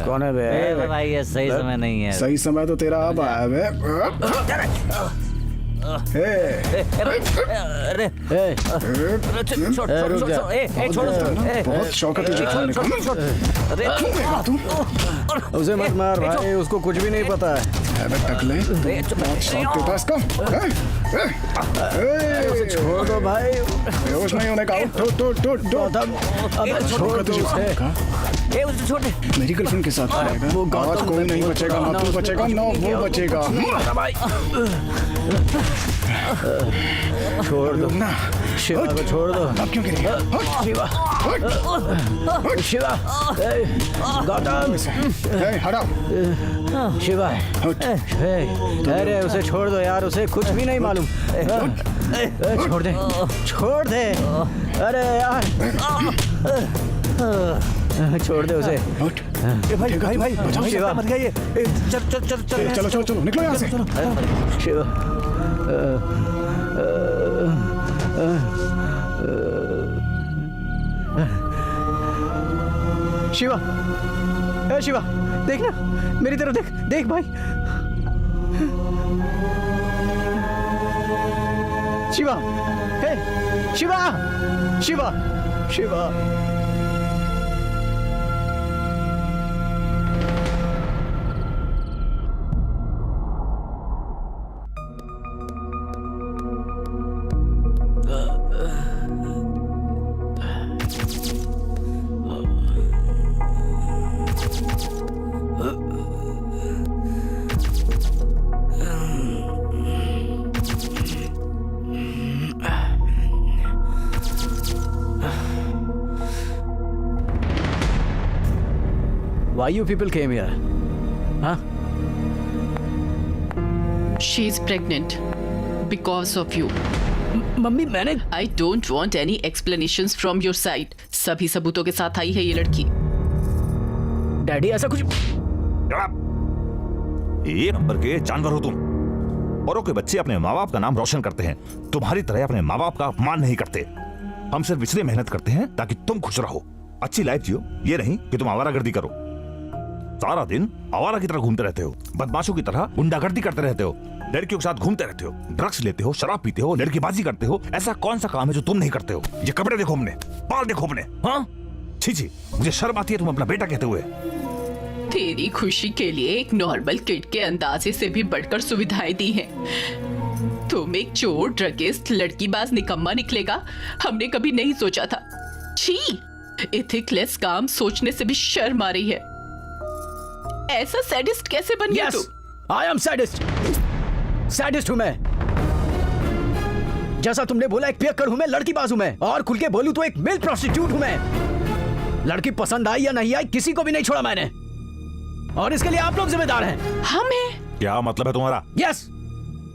कौन है बे? भाई ये सही समय नहीं है। सही समय तो तेरा अब आया बे। अरे बहुत शौक है तुझे खाने का। उसे मत मार भाई, उसको कुछ भी नहीं पता है। टकले, बहुत शौक के पास का। उसे छोड़ दो भाई। बेहोश नहीं होने का। छोड़ दो उसे। छोड़ दे। मेरी गर्लफ्रेंड के साथ रहेगा। आज कोई नहीं बचेगा, ना तू बचेगा ना वो बचेगा। छोड़ दो ना, शिवा को छोड़ दो। अब क्यों गिरी? शिवा, शिवा, गौतम, हटा। शिवा, अरे उसे छोड़ दो यार, उसे कुछ भी नहीं मालूम। छोड़ दे, छोड़ दे। अरे यार, छोड़ दे उसे। भाई भाई भाई, बचाओ शिवा, मत गए। चल चल चल चल चलो चलो चलो, निकलो यहाँ से। शिवा, शिवा, ए शिवा, देख ना मेरी तरफ देख, देख भाई। Shiva, hey Shiva, Shiva, Shiva. Why you people came here? Huh? She is pregnant because of you. Mummy मैंने I don't want any explanations from your side. सभी सबूतों के साथ आई है ये लड़की. डैडी ऐसा कुछ ये नंबर के जानवर हो तुम। औरों के बच्चे अपने माँ बाप का नाम रोशन करते हैं, तुम्हारी तरह अपने माँ बाप का अपमान नहीं करते। हम सिर्फ इसलिए मेहनत करते हैं ताकि तुम खुश रहो, अच्छी लाइफ जियो, ये नहीं कि तुम आवारागर्दी करो। सारा दिन आवारा की तरह घूमते रहते हो, बदमाशों की तरह गुंडागर्दी करते रहते हो, लड़कियों के साथ घूमते रहते हो, ड्रग्स लेते हो, शराब पीते हो, लड़कीबाजी करते हो। ऐसा कौन सा काम है जो तुम नहीं करते हो? ये कपड़े देखो अपने, बाल देखो अपने। हाँ छी छी, मुझे शर्म आती है तुम अपना बेटा कहते हुए। तेरी खुशी के लिए एक नॉर्मल किड के अंदाजे से भी बढ़कर सुविधाएं दी हैं। तुम एक चोर, ड्रगिस्ट, लड़कीबाज निकम्मा निकलेगा, हमने कभी नहीं सोचा था। छी, एथिकलेस काम सोचने से भी शर्म आ रही है। ऐसा सैडिस्ट कैसे बन गया तू? I am sadist. सैडिस्ट हूं मैं। जैसा तुमने बोला एक पियक्कड़ हूं मैं, लड़कीबाज हूं मैं, और खुल के बोलूं तो एक मेल प्रोस्टिट्यूट हूं मैं। लड़की पसंद आई या नहीं आई, किसी को भी नहीं छोड़ा मैंने, और इसके लिए आप लोग जिम्मेदार हैं। हम हैं? क्या मतलब है तुम्हारा? यस,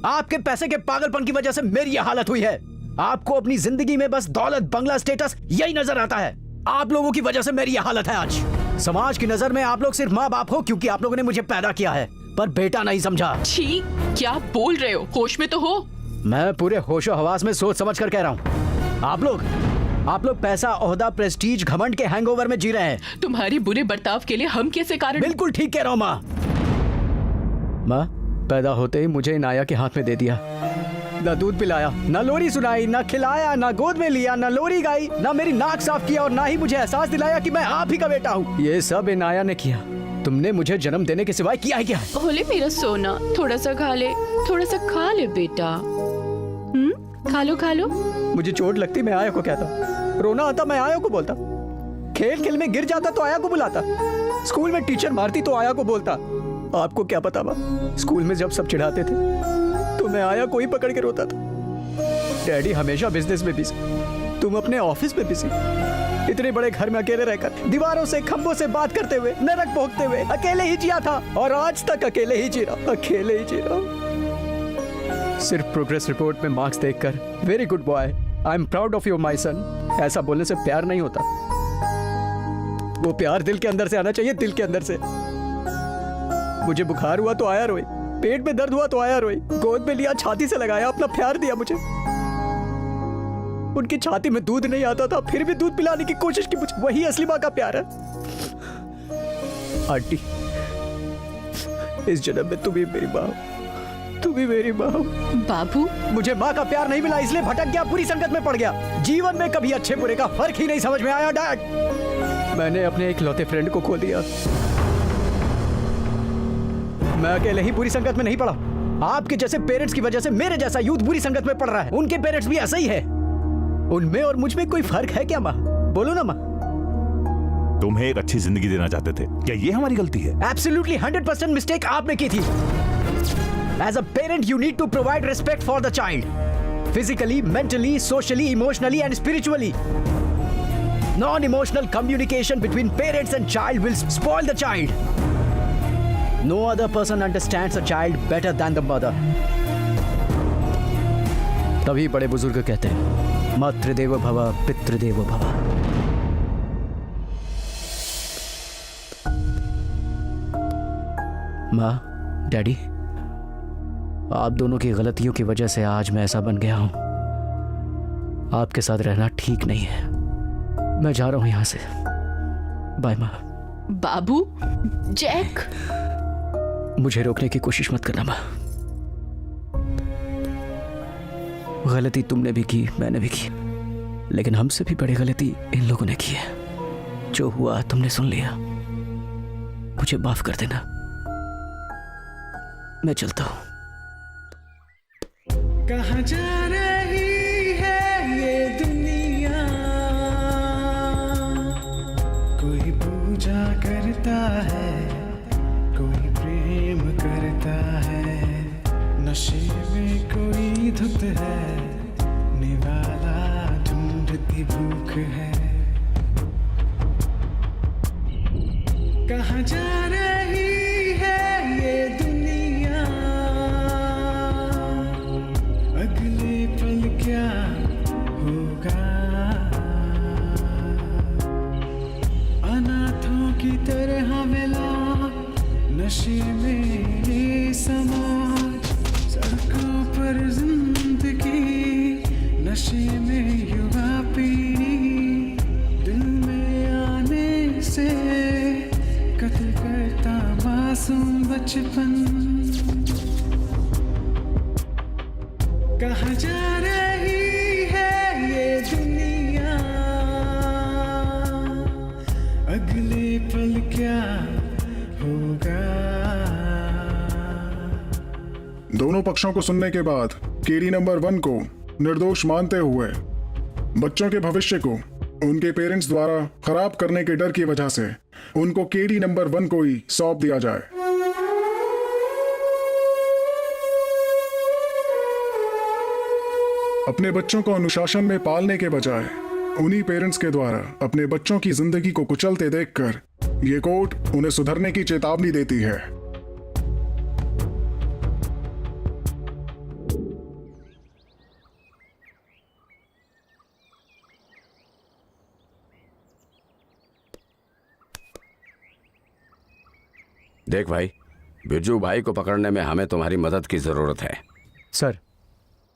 आपके पैसे के पागलपन की वजह से मेरी यह हालत हुई है। आपको अपनी जिंदगी में बस दौलत, बंगला, स्टेटस यही नजर आता है। आप लोगों की वजह से मेरी यह हालत है आज। समाज की नजर में आप लोग सिर्फ माँ बाप हो क्योंकि आप लोगों ने मुझे पैदा किया है, पर बेटा नहीं समझा। छी, क्या बोल रहे हो? होश में तो हो? मैं पूरे होशो हवास में सोच समझ कर कह रहा हूँ। आप लोग पैसा, ओहदा, प्रेस्टीज, घमंड के हैंगओवर में जी रहे हैं। तुम्हारी बुरे बर्ताव के लिए हम कैसे कारण? बिल्कुल ठीक कह रहा हूँ माँ। माँ पैदा होते ही मुझे इनाया के हाथ में दे दिया। ना दूध पिलाया, ना लोरी सुनाई, ना खिलाया, ना गोद में लिया, ना लोरी गाई, ना मेरी नाक साफ किया, और ना ही मुझे एहसास दिलाया कि मैं आप ही का बेटा हूँ। ये सब इनाया ने किया। तुमने मुझे जन्म देने के सिवाय किया है क्या? बोले मेरा सोना, थोड़ा सा खा ले, थोड़ा सा खा ले बेटा। खा लो खा लो। मुझे चोट लगती मैं आया को कहता, रोना आता मैं आया को बोलता, खेल खेल में गिर जाता तो आया को बुलाता, स्कूल में टीचर मारती तो आया को बोलता। आपको क्या पता बा, स्कूल में जब सब चिढ़ाते थे तो मैं आया को ही पकड़ के रोता था। डैडी हमेशा बिजनेस में बिजी, तुम अपने ऑफिस में बिजी। इतने बड़े घर में अकेले रहकर, दीवारों से, खंभों से बात करते हुए, नरक भोगते हुए अकेले ही जिया था, और आज तक अकेले ही जी रहा, अकेले ही जी रहा। सिर्फ प्रोग्रेस रिपोर्ट में मार्क्स देखकर very good boy, I am proud of you my son, ऐसा बोलने से प्यार नहीं होता। वो प्यार दिल के अंदर से आना चाहिए, दिल के अंदर से। मुझे बुखार हुआ तो आया रोई, पेट में दर्द हुआ तो आया रोई, गोद में लिया, छाती से लगाया, अपना प्यार दिया मुझे। उनकी छाती में दूध नहीं आता था, फिर भी दूध पिलाने की कोशिश की मुझे। वही असली माँ का प्यार है। आंटी, इस जन्म में तुम ही मेरी माँ, तुम ही मेरी माँ। बाबू, मुझे माँ का प्यार नहीं मिला, इसलिए भटक गया, पूरी संकट में पड़ गया। जीवन में कभी अच्छे बुरे का फर्क ही नहीं समझ में आया। डैड, मैंने अपने एक लौते फ्रेंड को खो दिया। मैं अकेले ही पूरी संकट में नहीं पड़ा। आपके जैसे पेरेंट्स की वजह से मेरे जैसा यूथ बुरी संकट में पड़ रहा है। उनके पेरेंट्स भी ऐसा ही है। उनमें और मुझ में कोई फर्क है क्या माँ? बोलो ना माँ। तुम्हें एक अच्छी जिंदगी देना चाहते थे, क्या ये हमारी गलती है? Absolutely 100% मिस्टेक आपने की थी। As a parent, you need to provide respect for the child, physically, mentally, socially, emotionally, and spiritually. Non-emotional communication between parents and child will spoil the child. No other person understands a child better than the mother. तभी बड़े बुजुर्ग कहते हैं, मातृदेवो भव, पितृदेवो भव। माँ, daddy, आप दोनों की गलतियों की वजह से आज मैं ऐसा बन गया हूं। आपके साथ रहना ठीक नहीं है। मैं जा रहा हूं यहां से। बाय माँ। बाबू, जैक, मुझे रोकने की कोशिश मत करना माँ। गलती तुमने भी की, मैंने भी की, लेकिन हमसे भी बड़ी गलती इन लोगों ने की है। जो हुआ तुमने सुन लिया, मुझे माफ कर देना। मैं चलता हूं। कहाँ जा रही है ये दुनिया, कोई पूजा करता है, कोई प्रेम करता है, नशे में कोई धुत है, निवाला ढूंढती भूख है। कहाँ जा नशे में युवा पीढ़ी दिल में आने से कत्ल करता मासूम बचपन। कहाँ जा रही है ये दुनिया, अगले पल क्या होगा। दोनों पक्षों को सुनने के बाद केडी नंबर 1 को निर्दोष मानते हुए बच्चों के भविष्य को उनके पेरेंट्स द्वारा खराब करने के डर की वजह से उनको केडी नंबर 1 को ही सौंप दिया जाए। अपने बच्चों को अनुशासन में पालने के बजाय उन्हीं पेरेंट्स के द्वारा अपने बच्चों की जिंदगी को कुचलते देखकर ये कोर्ट उन्हें सुधरने की चेतावनी देती है। देख भाई, बिरजू भाई को पकड़ने में हमें तुम्हारी मदद की जरूरत है। सर,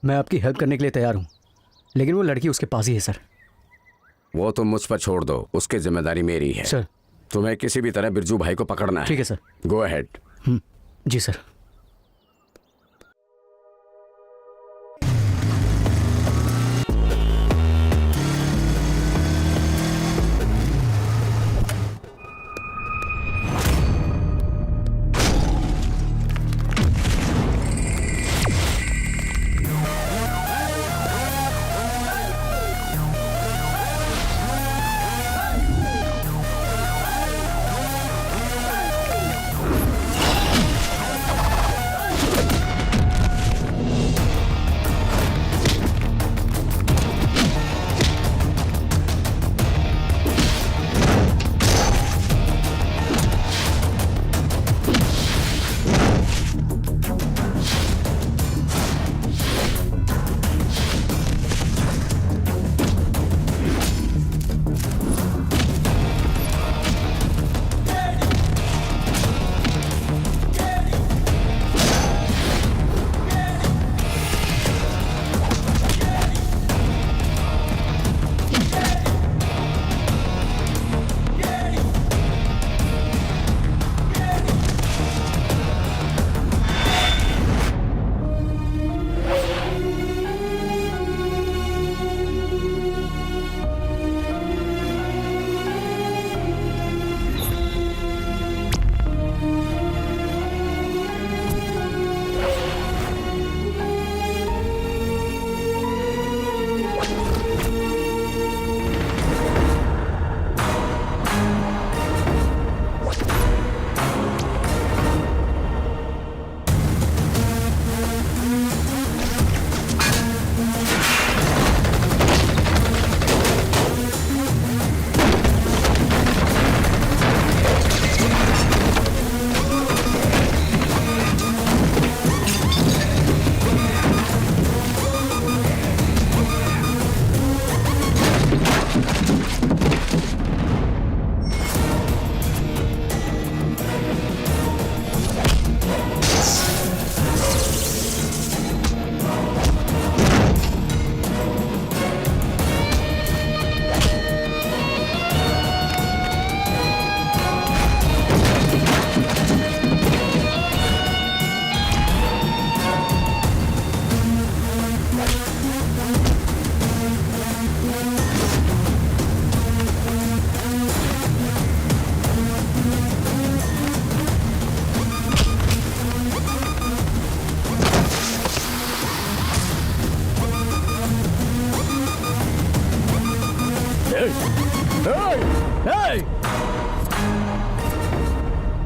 मैं आपकी हेल्प करने के लिए तैयार हूं, लेकिन वो लड़की उसके पास ही है सर। वो तुम मुझ पर छोड़ दो, उसकी जिम्मेदारी मेरी है। सर, तुम्हें किसी भी तरह बिरजू भाई को पकड़ना है। ठीक है सर। Go ahead. जी सर।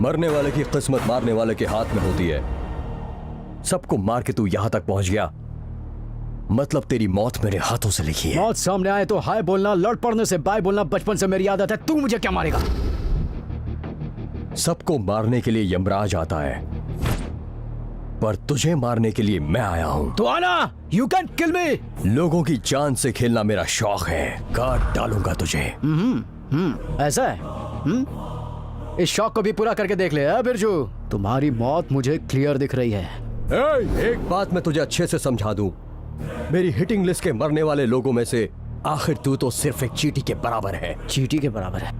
मरने वाले की किस्मत मारने वाले के हाथ में होती है। सबको मार के तू यहां तक पहुंच गया, मतलब तेरी मौत मेरे हाथों से लिखी है। मौत सामने आए तो हाय बोलना, लड़ पड़ने से बाय बोलना बचपन से मेरी आदत है। तू मुझे क्या मारेगा? सबको मारने के लिए यमराज आता है, पर तुझे मारने के लिए मैं आया हूं। तो आना, यू कैन किल मी। लोगों की जान से खेलना मेरा शौक है, काट डालूंगा तुझे। ऐसा है? इस शौक को भी पूरा करके देख ले बिरजू। तुम्हारी मौत मुझे क्लियर दिख रही है। एक बात मैं तुझे अच्छे से समझा दूं, मेरी हिटिंग लिस्ट के मरने वाले लोगों में से आखिर तू तो सिर्फ एक चींटी के बराबर है। चींटी के बराबर है?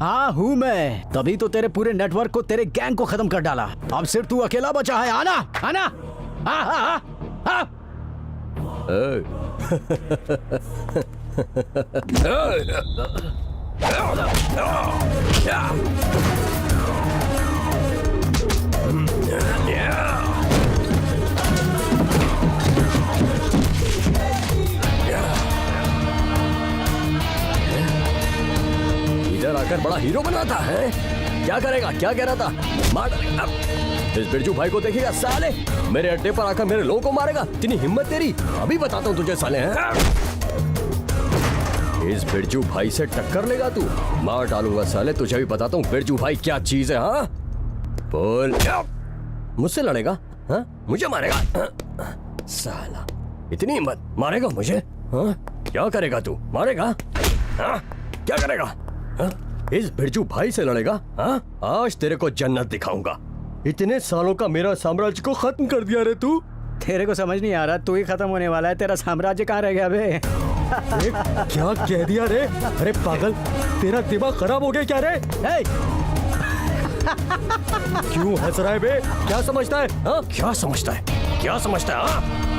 हाँ हूँ मैं, तभी तो तेरे पूरे नेटवर्क को, तेरे गैंग को खत्म कर डाला। अब सिर्फ तू अकेला बचा है। आना आना। हाँ हाँ हाँ हाँ। इधर आकर बड़ा हीरो बनाता है। क्या करेगा? क्या कह रहा था? मार डालेगा। इस बिरजू भाई को देखेगा साले, मेरे अड्डे पर आकर मेरे लोगों को मारेगा। इतनी हिम्मत तेरी, अभी बताता हूँ तुझे साले। हैं इस बिरजू भाई से टक्कर लेगा तू, मार डालूंगा साले। तुझे भी बताता हूँ बिरजू भाई क्या चीज है। हाँ बोल, मुझसे लड़ेगा? हाँ मुझे मारेगा? साला इतनी हिम्मत, मारेगा मुझे? हाँ क्या करेगा तू? मारेगा? हाँ क्या करेगा? हाँ? इस बिरजू भाई से लड़ेगा? हाँ आज तेरे को जन्नत दिखाऊंगा। इतने सालों का मेरा साम्राज्य को खत्म कर दिया रे तू। तेरे को समझ नहीं आ रहा, तू ही खत्म होने वाला है। तेरा साम्राज्य कहाँ रह गया बे? क्या कह दिया रे? अरे पागल, तेरा दिमाग खराब हो गया क्या रे? क्यों हंस रहा है बे? क्या समझता है? हाँ क्या समझता है? क्या समझता है? हाँ